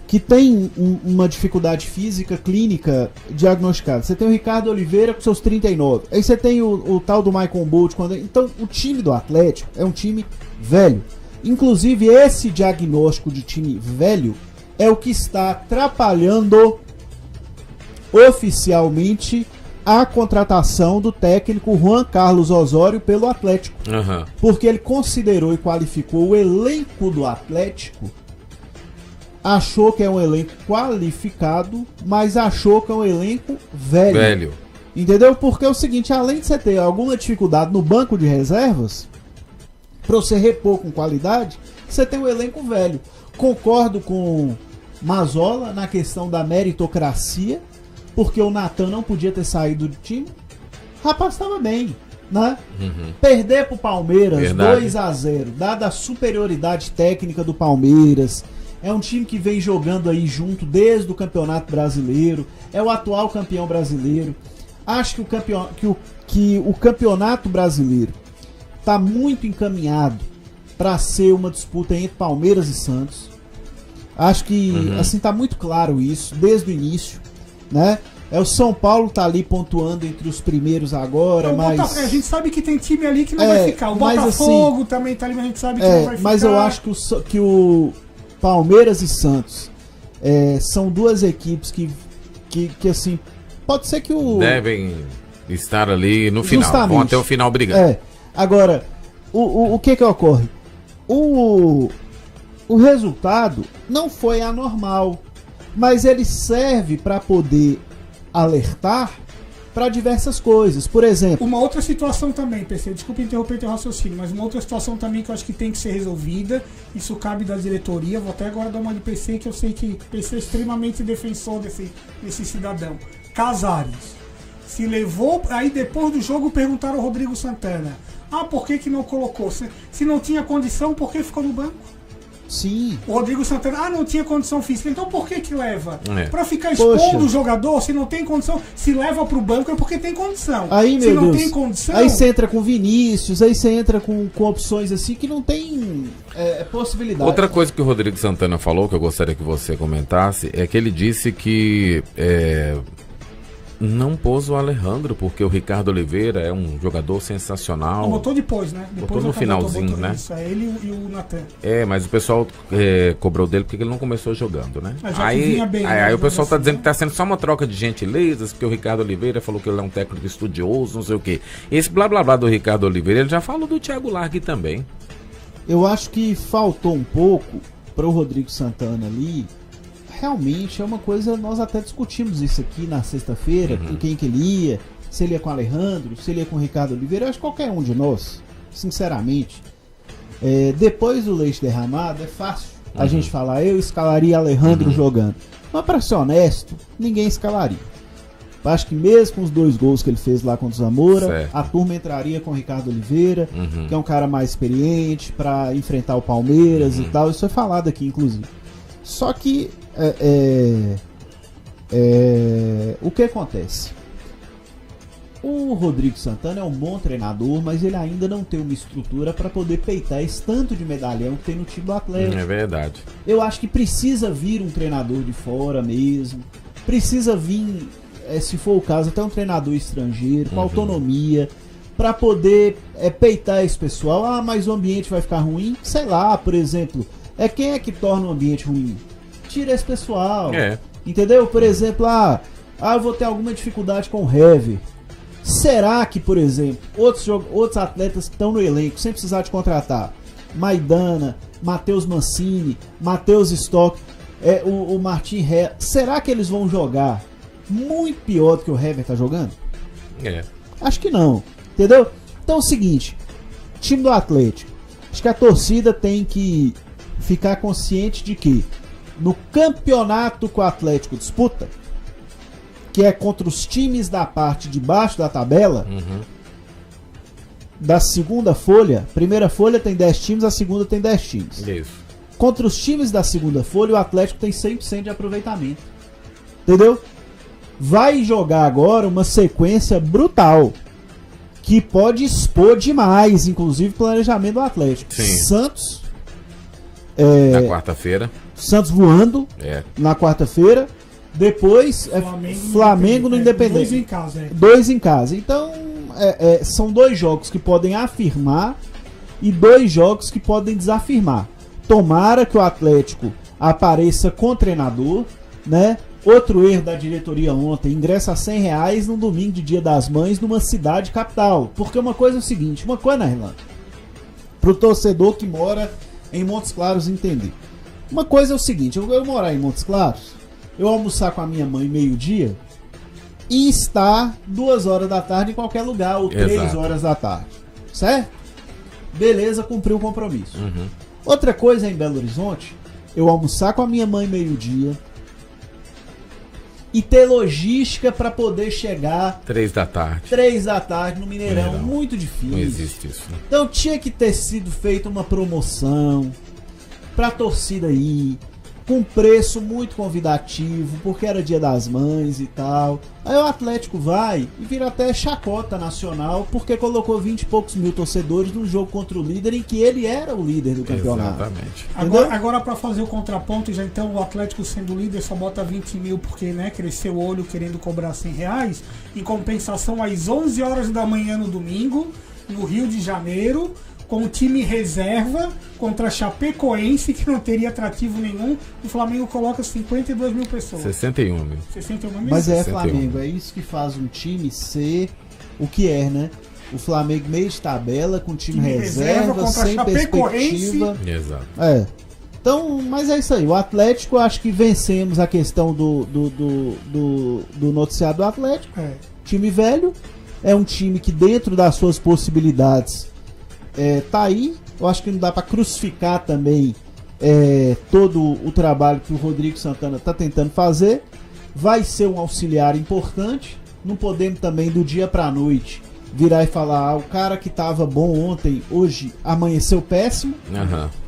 que tem uma dificuldade física, clínica, diagnosticada. Você tem o Ricardo Oliveira com seus 39. Aí você tem o tal do Michael Bolt. Então, o time do Atlético é um time velho. Inclusive, esse diagnóstico de time velho é o que está atrapalhando oficialmente a contratação do técnico Juan Carlos Osório pelo Atlético. Porque ele considerou e qualificou o elenco do Atlético, achou que é um elenco qualificado, mas achou que é um elenco velho. Entendeu? Porque é o seguinte, além de você ter alguma dificuldade no banco de reservas, para você repor com qualidade, você tem um elenco velho. Concordo com Mazola na questão da meritocracia, porque o Natan não podia ter saído do time. O rapaz estava bem, né? Perder pro Palmeiras 2-0, dada a superioridade técnica do Palmeiras. É um time que vem jogando aí junto desde o Campeonato Brasileiro. É o atual campeão brasileiro. Acho que o Campeonato Brasileiro está muito encaminhado para ser uma disputa entre Palmeiras e Santos. Acho que assim tá muito claro isso desde o início, né? O São Paulo tá ali pontuando entre os primeiros agora, mas a gente sabe que tem time ali que não vai ficar. O Botafogo assim, também tá ali, mas a gente sabe que não vai ficar. Mas eu acho que o Palmeiras e Santos são duas equipes que que assim, pode ser que o... Devem estar ali no final, Justamente. vão até o final brigando. Agora, o que ocorre? O resultado não foi anormal, mas ele serve para poder alertar para diversas coisas. Por exemplo... Uma outra situação também, PC, desculpa interromper teu raciocínio, mas uma outra situação também que eu acho que tem que ser resolvida, isso cabe da diretoria, vou até agora dar uma de PC, que eu sei que PC é extremamente defensor desse cidadão. Casares. Se levou, aí depois do jogo perguntaram ao Rodrigo Santana, por que não colocou? Se não tinha condição, por que ficou no banco? Sim. O Rodrigo Santana, não tinha condição física, então por que leva? Pra ficar Poxa. expondo o jogador, se não tem condição, se leva pro banco é porque tem condição. Aí, se meu não Deus, tem condição... aí você entra com Vinícius, aí você entra com opções assim que não tem possibilidade. Outra coisa que o Rodrigo Santana falou, que eu gostaria que você comentasse, é que ele disse que não pôs o Alejandro, porque o Ricardo Oliveira é um jogador sensacional. Botou depois, né? Botou no finalzinho, né? Isso, é ele e o Natan. Mas o pessoal cobrou dele porque ele não começou jogando, né? Aí o pessoal tá dizendo que tá sendo só uma troca de gentilezas, porque o Ricardo Oliveira falou que ele é um técnico estudioso, não sei o quê. Esse blá blá blá do Ricardo Oliveira, ele já falou do Thiago Largue também. Eu acho que faltou um pouco para o Rodrigo Santana ali. Realmente é uma coisa, nós até discutimos isso aqui na sexta-feira, com quem que ele ia, se ele ia com o Alejandro, se ele ia com o Ricardo Oliveira. Eu acho que qualquer um de nós, sinceramente, depois do leite derramado, é fácil a gente falar, eu escalaria Alejandro jogando. Mas para ser honesto, ninguém escalaria. Eu acho que mesmo com os 2 gols que ele fez lá contra o Zamora, certo, a turma entraria com o Ricardo Oliveira, que é um cara mais experiente para enfrentar o Palmeiras e tal. Isso foi falado aqui, inclusive. Só que o que acontece? O Rodrigo Santana é um bom treinador, mas ele ainda não tem uma estrutura para poder peitar esse tanto de medalhão que tem no time do Atlético. É verdade. Eu acho que precisa vir um treinador de fora mesmo. Precisa vir, se for o caso, até um treinador estrangeiro, com autonomia, para poder peitar esse pessoal. Mas o ambiente vai ficar ruim? Sei lá, por exemplo, quem é que torna o ambiente ruim? Tira esse pessoal. Entendeu? Por exemplo, eu vou ter alguma dificuldade com o Hever. Será que, por exemplo, outros atletas que estão no elenco, sem precisar de contratar, Maidana, Matheus Mancini, Matheus Stock, o Martin Ré, será que eles vão jogar muito pior do que o Hever tá jogando? Acho que não. Entendeu? Então é o seguinte, time do Atlético, acho que a torcida tem que ficar consciente de que no campeonato que o Atlético disputa, que é contra os times da parte de baixo da tabela, da segunda folha, primeira folha tem 10 times, a segunda tem 10 times. Isso. Contra os times da segunda folha, o Atlético tem 100% de aproveitamento. Entendeu? Vai jogar agora uma sequência brutal, que pode expor demais, inclusive, o planejamento do Atlético. Sim. Santos. Na quarta-feira. Santos voando na quarta-feira. Depois Flamengo no Independente. 2 em casa. 2 em casa. Então são 2 jogos que podem afirmar e 2 jogos que podem desafirmar. Tomara que o Atlético apareça com treinador, né? Outro erro da diretoria ontem, ingresso a R$100 num domingo de Dia das Mães numa cidade capital. Porque uma coisa é o seguinte, uma coisa, Irlanda, pro torcedor que mora em Montes Claros entender. Uma coisa é o seguinte, eu morar em Montes Claros, eu almoçar com a minha mãe meio-dia e estar 2 horas da tarde em qualquer lugar, ou 3 horas da tarde, certo? Beleza, cumpri o compromisso. Outra coisa é em Belo Horizonte, eu almoçar com a minha mãe meio-dia e ter logística para poder chegar 3 da tarde. 3 da tarde no Mineirão. Muito difícil. Não existe isso, né? Então tinha que ter sido feita uma promoção pra torcida ir, com preço muito convidativo, porque era Dia das Mães e tal. Aí o Atlético vai e vira até chacota nacional, porque colocou 20 e poucos mil torcedores num jogo contra o líder, em que ele era o líder do campeonato. Exatamente. Agora para fazer o contraponto, já então o Atlético sendo líder só bota 20 mil porque, né, cresceu o olho querendo cobrar R$100. Em compensação, às 11 horas da manhã no domingo, no Rio de Janeiro, com o time reserva contra a Chapecoense, que não teria atrativo nenhum. O Flamengo coloca 52 mil pessoas. 61 mil. 61 mil? Mas é 61. Flamengo, é isso que faz um time ser o que é, né? O Flamengo meio de tabela, com time reserva, sem perspectiva. Exato. Então, mas é isso aí. O Atlético, acho que vencemos a questão do noticiário do Atlético. Time velho, é um time que dentro das suas possibilidades tá aí. Eu acho que não dá para crucificar também todo o trabalho que o Rodrigo Santana tá tentando fazer. Vai ser um auxiliar importante. Não podemos também do dia pra noite virar e falar, o cara que tava bom ontem, hoje amanheceu péssimo.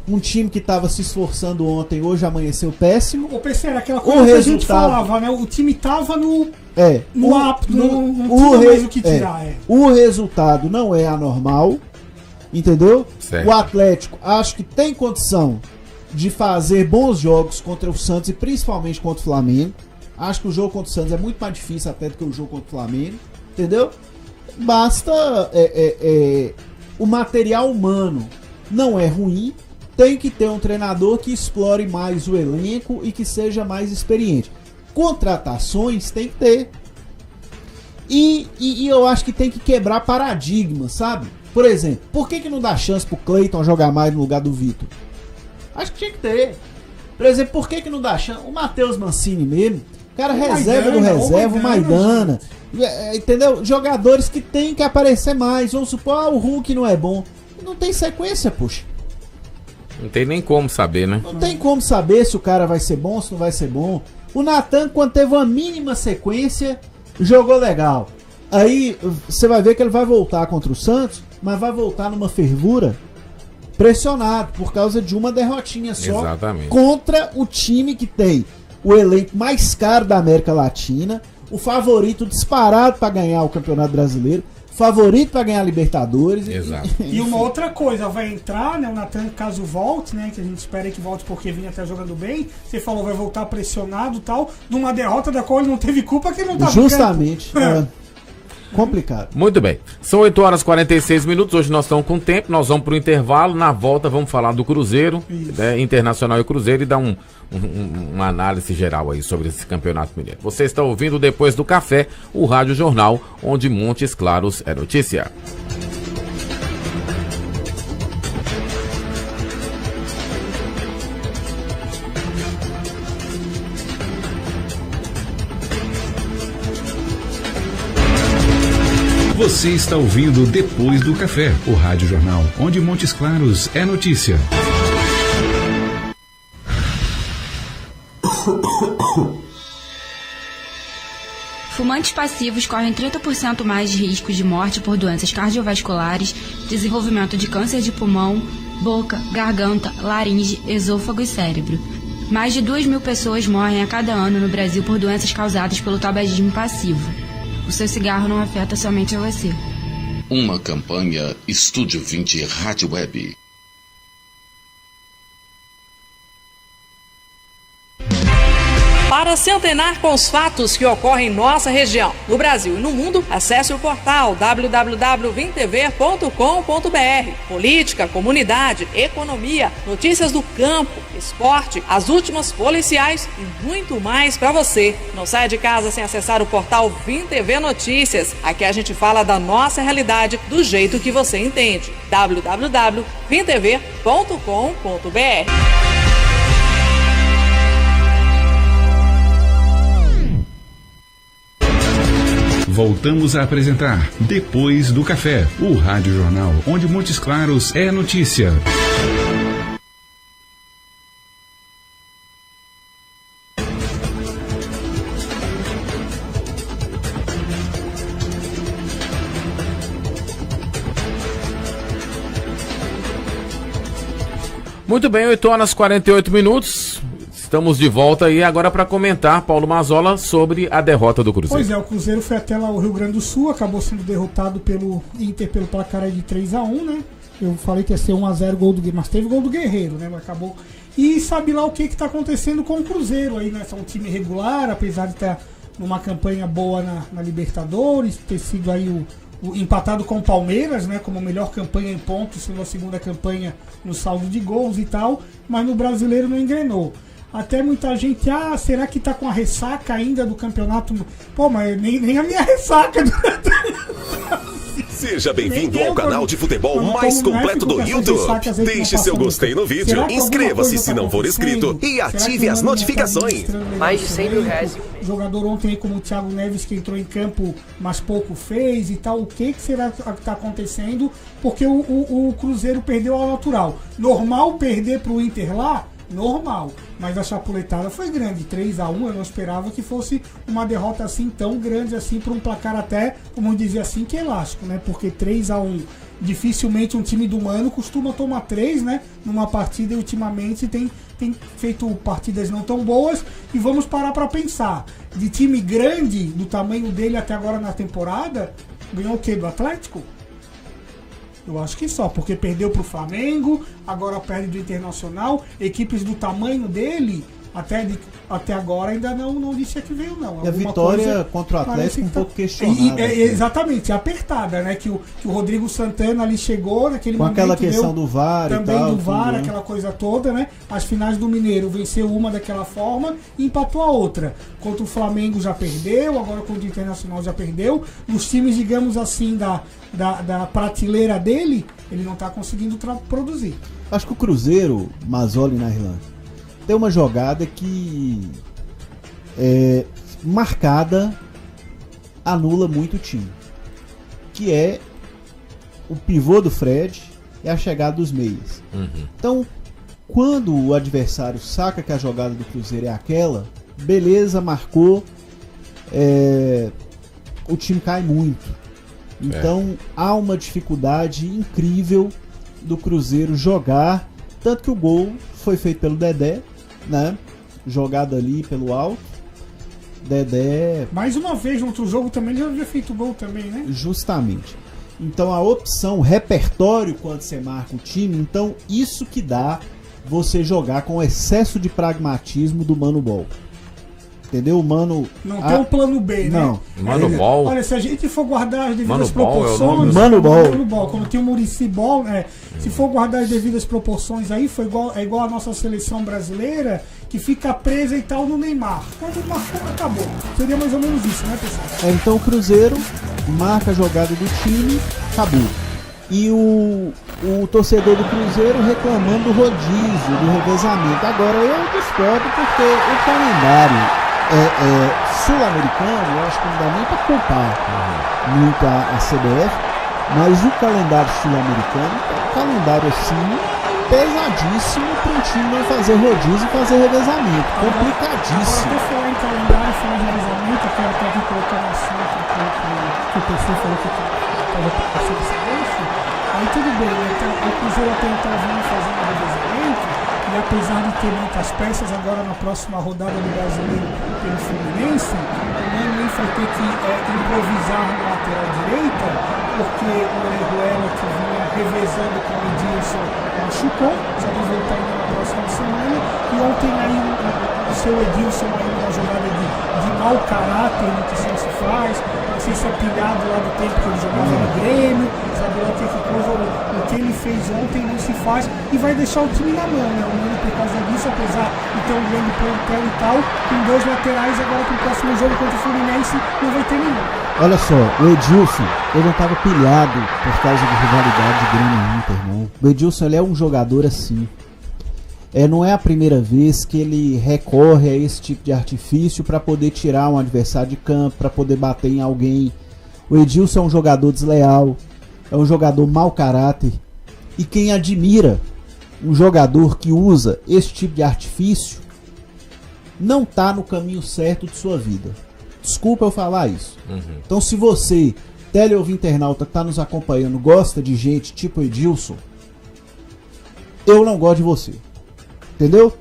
Um time que tava se esforçando ontem, hoje amanheceu péssimo. Ô, PC, era aquela coisa que a gente falava, né? O time tava no apto, não tinha mais o que tirar. O resultado não é anormal, entendeu? Certo. O Atlético acho que tem condição de fazer bons jogos contra o Santos e principalmente contra o Flamengo. Acho que o jogo contra o Santos é muito mais difícil até do que o jogo contra o Flamengo, entendeu? Basta o material humano não é ruim, tem que ter um treinador que explore mais o elenco e que seja mais experiente. Contratações tem que ter. E eu acho que tem que quebrar paradigmas, sabe? Por exemplo, por que não dá chance pro Cleiton jogar mais no lugar do Vitor? Acho que tinha que ter. Por exemplo, por que não dá chance? O Matheus Mancini mesmo, cara reserva do reserva, o Maidana, entendeu? Jogadores que tem que aparecer mais. Vamos supor, o Hulk não é bom. Não tem sequência, poxa. Não tem nem como saber, né? Não tem como saber se o cara vai ser bom, se não vai ser bom. O Natan, quando teve uma mínima sequência, jogou legal. Aí você vai ver que ele vai voltar contra o Santos, mas vai voltar numa fervura, pressionado por causa de uma derrotinha só. Exatamente. Contra o time que tem o elenco mais caro da América Latina, o favorito disparado para ganhar o Campeonato Brasileiro, favorito para ganhar a Libertadores. Exato. E uma outra coisa, vai entrar, né, o Natan, caso volte, né, que a gente espera que volte porque vinha até jogando bem. Você falou, vai voltar pressionado e tal, numa derrota da qual ele não teve culpa, que ele não tá justamente. Complicado. Muito bem. São 8 horas e 46 minutos. Hoje nós estamos com tempo. Nós vamos para o intervalo. Na volta vamos falar do Cruzeiro, né, Internacional e Cruzeiro, e dar uma análise geral aí sobre esse campeonato mineiro. Você está ouvindo Depois do Café, o Rádio Jornal, onde Montes Claros é notícia. Você está ouvindo Depois do Café, o Rádio Jornal, onde Montes Claros é notícia. Fumantes passivos correm 30% mais de risco de morte por doenças cardiovasculares, desenvolvimento de câncer de pulmão, boca, garganta, laringe, esôfago e cérebro. Mais de 2.000 pessoas morrem a cada ano no Brasil por doenças causadas pelo tabagismo passivo. O seu cigarro não afeta somente a você. Uma campanha Estúdio 20 Rádio Web. Para se antenar com os fatos que ocorrem em nossa região, no Brasil e no mundo, acesse o portal www.vintv.com.br. Política, comunidade, economia, notícias do campo, esporte, as últimas policiais e muito mais para você. Não saia de casa sem acessar o portal VimTV Notícias. Aqui a gente fala da nossa realidade do jeito que você entende. www.vintv.com.br. Voltamos a apresentar Depois do Café, o Rádio Jornal, onde Montes Claros é notícia. Muito bem, 8 horas e 48 minutos. Estamos de volta aí agora para comentar, Paulo Mazzola, sobre a derrota do Cruzeiro. Pois é, o Cruzeiro foi até lá o Rio Grande do Sul, acabou sendo derrotado pelo Inter pelo placar de 3-1, né? Eu falei que ia ser 1-0 gol do Guerreiro, mas teve gol do Guerreiro, né? Mas acabou. E sabe lá o que tá acontecendo com o Cruzeiro aí, né? É um time regular, apesar de estar numa campanha boa na Libertadores, ter sido aí empatado com o Palmeiras, né, como a melhor campanha em pontos, sendo a segunda campanha no saldo de gols e tal, mas no Brasileiro não engrenou. Até muita gente, será que tá com a ressaca ainda do campeonato? Pô, mas nem a minha ressaca. Seja bem-vindo ao canal de futebol mais completo do YouTube. Deixe seu gostei no vídeo, inscreva-se se não for inscrito e ative as notificações. Mais de 100 mil reais. Jogador ontem aí como o Thiago Neves, que entrou em campo, mas pouco fez e tal. O que será que está acontecendo? Porque o Cruzeiro perdeu ao natural. Normal perder para o Inter lá? Normal, mas a chapuletada foi grande, 3-1, eu não esperava que fosse uma derrota assim tão grande assim, para um placar até, como dizer assim, que elástico, né? Porque 3-1, dificilmente um time do Mano costuma tomar 3, né? Numa partida, e ultimamente tem feito partidas não tão boas. E vamos parar para pensar, de time grande, do tamanho dele até agora na temporada, ganhou o quê? Do Atlético? Eu acho que só, porque perdeu pro Flamengo, agora perde do Internacional, equipes do tamanho dele, até agora ainda não disse que veio, não. E a vitória contra o Atlético um pouco questionada. Exatamente, apertada, né? Que o Rodrigo Santana ali chegou naquele momento. Com aquela questão do VAR e tal. Também do VAR, tudo, aquela coisa toda, né? As finais do Mineiro venceu uma daquela forma e empatou a outra. Contra o Flamengo já perdeu, agora contra o Internacional já perdeu. Nos times, digamos assim, da prateleira dele, ele não está conseguindo produzir. Acho que o Cruzeiro, Mazzoli na Irlanda, tem uma jogada que marcada anula muito o time, que é o pivô do Fred e a chegada dos meias. Então, quando o adversário saca que a jogada do Cruzeiro é aquela, beleza, marcou, o time cai muito. Então há uma dificuldade incrível do Cruzeiro jogar, tanto que o gol foi feito pelo Dedé, né? Jogado ali pelo alto. Dedé... Mais uma vez no outro jogo também, ele já havia feito gol também, né? Justamente. Então a opção, o repertório quando você marca o time, então isso que dá você jogar com excesso de pragmatismo do Mano Ball. Entendeu? O Mano... Não tem um plano B, né? Não. Mano Ball. Olha, se a gente for guardar as devidas Mano proporções... Mano Ball. Mano Ball. Quando tem o Muricy Ball, se for guardar as devidas proporções aí, é igual a nossa seleção brasileira, que fica presa e tal no Neymar. Quando marcou, acabou. Seria mais ou menos isso, né, pessoal? Então o Cruzeiro marca a jogada do time, acabou. E o torcedor do Cruzeiro reclamando do rodízio, do revezamento. Agora eu discordo porque o calendário sul-americano, eu acho que não dá nem para culpar muito a CBF, mas o calendário sul-americano é um calendário assim pesadíssimo para um time não fazer rodízio e fazer revezamento. Complicadíssimo. Agora, falar em calendário e falar de revezamento, eu quero até aqui colocar um assunto que o PC falou que estava passando esse gancho. Aí tudo bem, o Cruzeiro até então vinha fazendo revezamento, e apesar de ter muitas peças, agora na próxima rodada do Brasileiro pelo Fluminense, o Mano vai ter que improvisar na lateral direita, porque o Orejuela, que vinha revezando com o Edilson, machucou, já vai voltar ainda na próxima semana, e ontem aí o seu Edilson aí numa jogada de mau caráter no que se faz, não sei se é pilhado lá do tempo que ele jogava no Grêmio, sabe lá que coisa, o que ele fez ontem não se faz, e vai deixar o time na mão, né? O Mano, por causa disso, apesar de ter um grande plantel e tal, com 2 laterais agora pro próximo jogo contra o Fluminense não vai ter nenhum. Olha só, o Edilson, ele não estava pilhado por causa de rivalidade de Grêmio e Inter, não. O Edilson, ele é um jogador assim. Não é a primeira vez que ele recorre a esse tipo de artifício para poder tirar um adversário de campo, para poder bater em alguém. O Edilson é um jogador desleal, é um jogador mau caráter. E quem admira um jogador que usa esse tipo de artifício não está no caminho certo de sua vida. Desculpa eu falar isso. Então, se você, teleouvinte-internauta que está nos acompanhando, gosta de gente tipo Edilson, eu não gosto de você. Entendeu?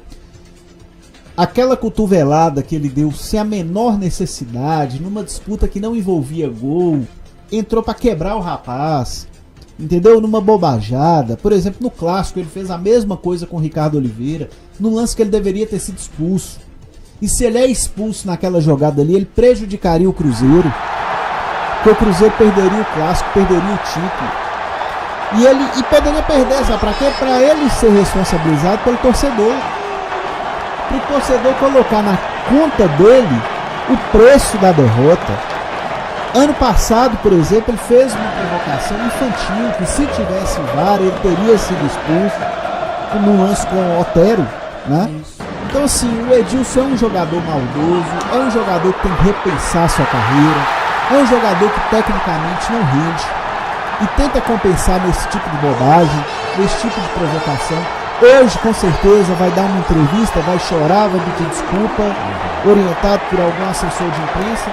Aquela cotovelada que ele deu sem a menor necessidade, numa disputa que não envolvia gol, entrou para quebrar o rapaz, entendeu? Numa bobajada. Por exemplo, no Clássico ele fez a mesma coisa com o Ricardo Oliveira, no lance que ele deveria ter sido expulso. E se ele é expulso naquela jogada ali, ele prejudicaria o Cruzeiro. Porque o Cruzeiro perderia o clássico, perderia o título. E poderia perder, sabe pra quê? Pra ele ser responsabilizado pelo torcedor. Pro torcedor colocar na conta dele o preço da derrota. Ano passado, por exemplo, ele fez uma provocação infantil, que se tivesse VAR, ele teria sido expulso, como um lance com o Otero, né? Então assim, o Edilson é um jogador maldoso, é um jogador que tem que repensar sua carreira, é um jogador que tecnicamente não rende e tenta compensar nesse tipo de bobagem, nesse tipo de provocação. Hoje, com certeza, vai dar uma entrevista, vai chorar, vai pedir desculpa, orientado por algum assessor de imprensa.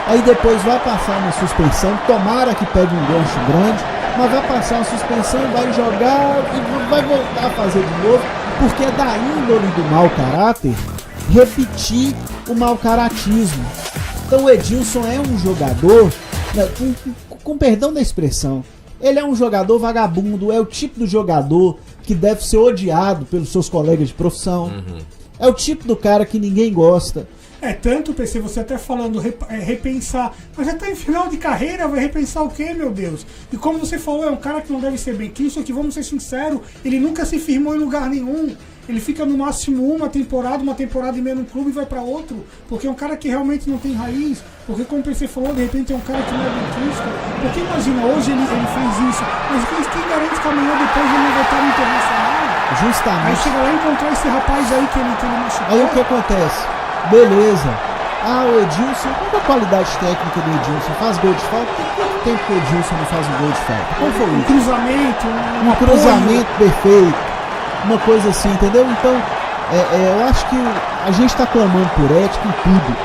Aí depois vai passar uma suspensão, tomara que pegue um gancho grande, mas vai passar uma suspensão, vai jogar e vai voltar a fazer de novo, porque é da índole do mau caráter repetir o mau caratismo. Então o Edilson é um jogador, com perdão da expressão, ele é um jogador vagabundo, é o tipo do jogador que deve ser odiado pelos seus colegas de profissão, é o tipo do cara que ninguém gosta. Tanto, PC, você até falando repensar, mas já tá em final de carreira, vai repensar o quê, meu Deus? E como você falou, é um cara que não deve ser bem quisto, que vamos ser sinceros, ele nunca se firmou em lugar nenhum, ele fica no máximo uma temporada e meia num clube e vai pra outro, porque é um cara que realmente não tem raiz, porque como o PC falou, de repente é um cara que não é bem quisto, porque imagina, hoje ele fez isso, mas quem garante que amanhã depois ele não vai estar no Internacional? Justamente. Aí chega lá e encontrar esse rapaz aí que ele machucou. Aí o que acontece? Beleza. O Edilson, qual é a qualidade técnica do Edilson? Faz gol de falta? Quanto tempo que o Edilson não faz um gol de falta? Qual foi um cruzamento? Um cruzamento perfeito. Uma coisa assim, entendeu? Então, eu acho que a gente está clamando por ética em tudo.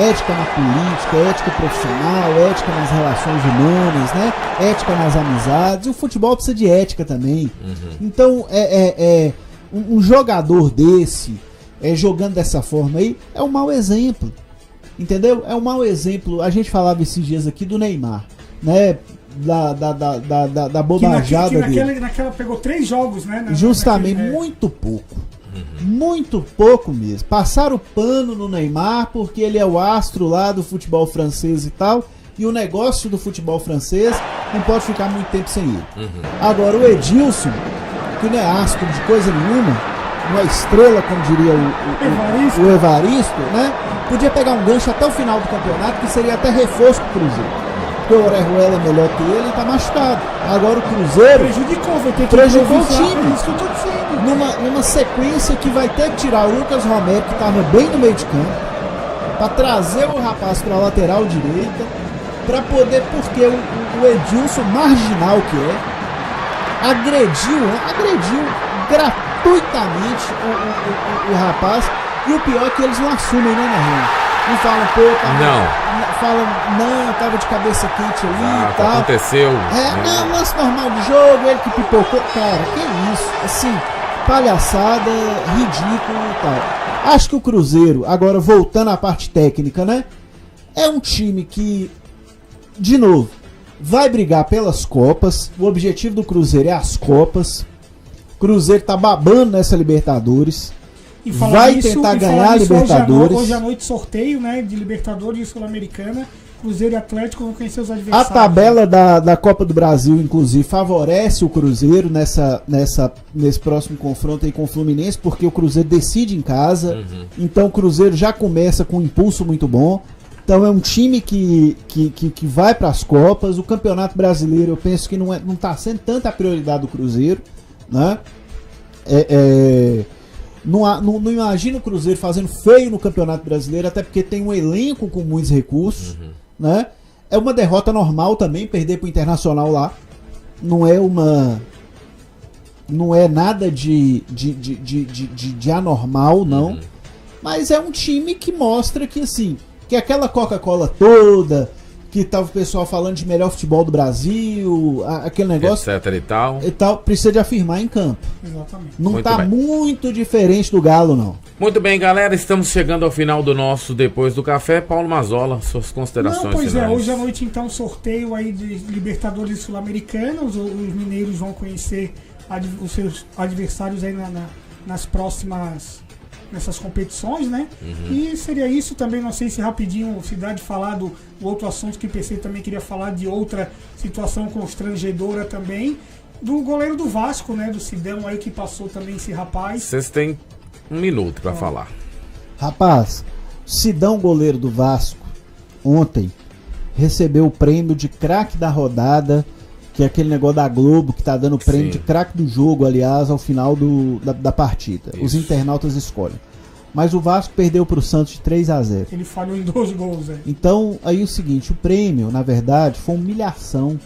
Ética na política, ética profissional, ética nas relações humanas, né? Ética nas amizades. E o futebol precisa de ética também. Então, um jogador desse... jogando dessa forma aí, é um mau exemplo, entendeu? É um mau exemplo. A gente falava esses dias aqui do Neymar, né? Da bobajada dele. Naquela pegou 3 jogos, né? Justamente, muito pouco. Muito pouco mesmo. Passaram o pano no Neymar porque ele é o astro lá do futebol francês e tal, e o negócio do futebol francês não pode ficar muito tempo sem ele. Agora o Edilson, que não é astro de coisa nenhuma, uma estrela, como diria o Evaristo, né? Podia pegar um gancho até o final do campeonato, que seria até reforço pro Cruzeiro. Porque o Orejuela é melhor que ele e tá machucado. Agora o Cruzeiro prejudicou o time. Isso que eu tô dizendo. Numa sequência que vai ter que tirar o Lucas Romero, que tava bem no meio de campo, pra trazer o rapaz pra lateral direita, pra poder, porque o Edilson, marginal que é, agrediu gratuitamente o rapaz, e o pior é que eles não assumem, né, Narrão? Não falam, não, tava de cabeça quente ali e tal. Aconteceu. Não, lance normal de jogo, ele que pipocou. Cara, que isso? Assim, palhaçada, ridículo e tal. Acho que o Cruzeiro, agora voltando à parte técnica, né? É um time que, de novo, vai brigar pelas Copas. O objetivo do Cruzeiro é as Copas. Cruzeiro tá babando nessa Libertadores. Vai tentar ganhar a Libertadores. Hoje à noite sorteio, né, de Libertadores e Sul-Americana. Cruzeiro e Atlético vão conhecer os adversários. A tabela da Copa do Brasil, inclusive, favorece o Cruzeiro nesse próximo confronto aí com o Fluminense, porque o Cruzeiro decide em casa. Então o Cruzeiro já começa com um impulso muito bom. Então é um time que vai para as Copas. O Campeonato Brasileiro, eu penso que não está sendo tanta a prioridade do Cruzeiro, né? Não imagino o Cruzeiro fazendo feio no Campeonato Brasileiro, até porque tem um elenco com muitos recursos, né? É uma derrota normal também, perder pro Internacional lá. Não é nada de anormal, não. Mas é um time que mostra que, assim, que aquela Coca-Cola toda, que tava o pessoal falando de melhor futebol do Brasil, aquele negócio, etc e tal, precisa de afirmar em campo. Exatamente. Não Muito tá bem. muito diferente do Galo, não. Muito bem, galera, estamos chegando ao final do nosso Depois do Café. Paulo Mazola, suas considerações finais. Hoje à noite então sorteio aí de Libertadores Sul-Americana. Os mineiros vão conhecer os seus adversários aí nas próximas nessas competições, né? E seria isso também, não sei se rapidinho se dá de falar do outro assunto que o PC também queria falar, de outra situação constrangedora também, do goleiro do Vasco, né? Do Sidão aí, que passou também esse rapaz. Vocês têm 1 minuto para falar. Rapaz, Sidão, goleiro do Vasco, ontem recebeu o prêmio de craque da rodada, que é aquele negócio da Globo que tá dando o prêmio de craque do jogo, aliás, ao final da partida. Isso. Os internautas escolhem. Mas o Vasco perdeu pro Santos de 3-0. Ele falhou em 2 gols, né? Então, aí o seguinte, o prêmio, na verdade, foi humilhação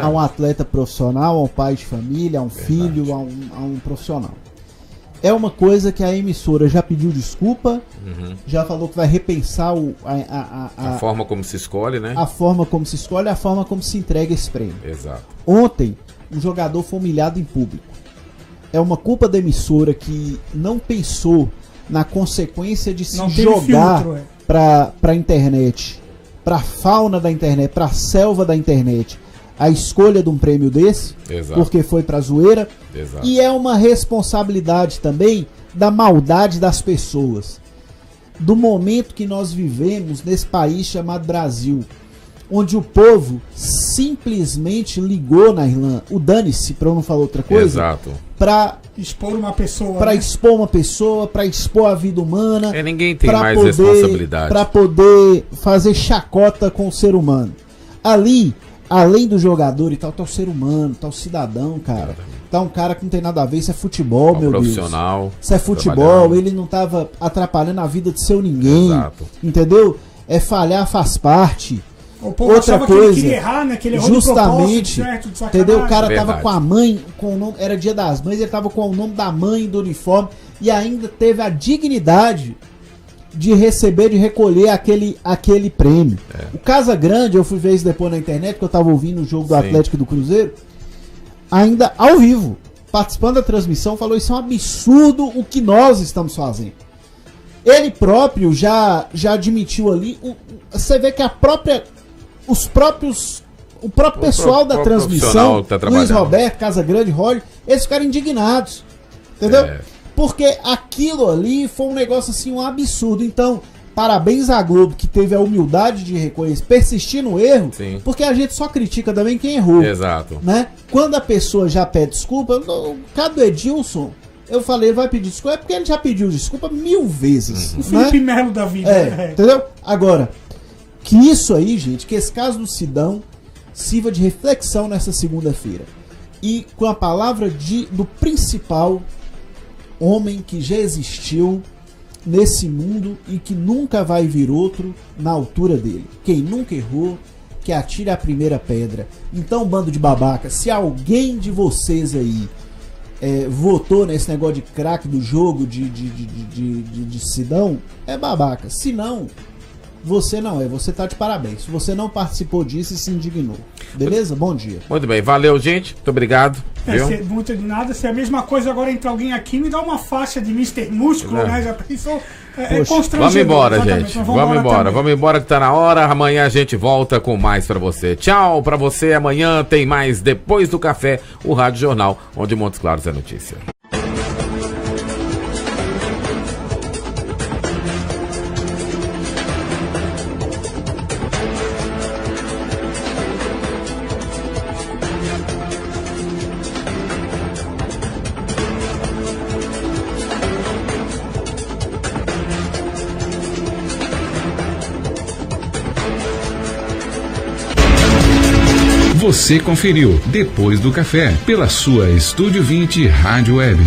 a um atleta profissional, a um pai de família, a um filho, a um profissional. É uma coisa que a emissora já pediu desculpa, já falou que vai repensar a forma como se escolhe, né? A forma como se escolhe, a forma como se entrega esse prêmio. Exato. Ontem, um jogador foi humilhado em público. É uma culpa da emissora que não pensou na consequência de se jogar para a internet, para a fauna da internet, para a selva da internet, a escolha de um prêmio desse, porque foi pra zoeira. E é uma responsabilidade também da maldade das pessoas, do momento que nós vivemos nesse país chamado Brasil, onde o povo simplesmente ligou na Irlanda, o dane-se, pra eu não falar outra coisa, pra expor uma pessoa, pra expor a vida humana, ninguém tem mais responsabilidade, pra poder fazer chacota com o ser humano. Ali, além do jogador e tal, tá o ser humano, tá o cidadão, cara. Tá um cara que não tem nada a ver, isso é futebol, meu profissional, Deus. Isso é futebol, ele não tava atrapalhando a vida de seu ninguém. Entendeu? É falhar, faz parte. Outra coisa, que ele queria errar, né? Que ele errou justamente, certo, de entendeu? O cara tava com a mãe, com o nome, era Dia das Mães, ele tava com o nome da mãe do uniforme e ainda teve a dignidade de receber, de recolher aquele prêmio. O Casagrande, eu fui ver isso depois na internet, porque eu tava ouvindo o jogo do Atlético e do Cruzeiro, ainda ao vivo, participando da transmissão, falou: isso é um absurdo o que nós estamos fazendo. Ele próprio já admitiu ali, você vê que o próprio pessoal da transmissão, Luiz Roberto, Casagrande, Roger, eles ficaram indignados, entendeu? Porque aquilo ali foi um negócio assim, um absurdo. Então, parabéns à Globo, que teve a humildade de reconhecer, persistir no erro, porque a gente só critica também quem errou. Exato. Né? Quando a pessoa já pede desculpa, o cara do Edilson, eu falei, ele vai pedir desculpa, é porque ele já pediu desculpa 1000 vezes. O Felipe Melo da vida. Entendeu? Agora, que isso aí, gente, que esse caso do Sidão sirva de reflexão nessa segunda-feira. E com a palavra do principal homem que já existiu nesse mundo e que nunca vai vir outro na altura dele. Quem nunca errou, que atire a primeira pedra. Então, bando de babaca, se alguém de vocês aí votou nesse negócio de craque do jogo de Sidão, é babaca. Se não, você não você tá de parabéns. Se você não participou disso e se indignou. Beleza? Bom dia. Muito bem, valeu, gente. Muito obrigado. Muito de nada. Se é a mesma coisa agora entra alguém aqui, me dá uma faixa de Mr. Músculo, né? Já pensou? Vamos embora, gente. Vamos embora que tá na hora. Amanhã a gente volta com mais pra você. Tchau pra você. Amanhã tem mais Depois do Café, o Rádio Jornal, onde Montes Claros é notícia. Você conferiu Depois do Café pela sua Estúdio 20 Rádio Web.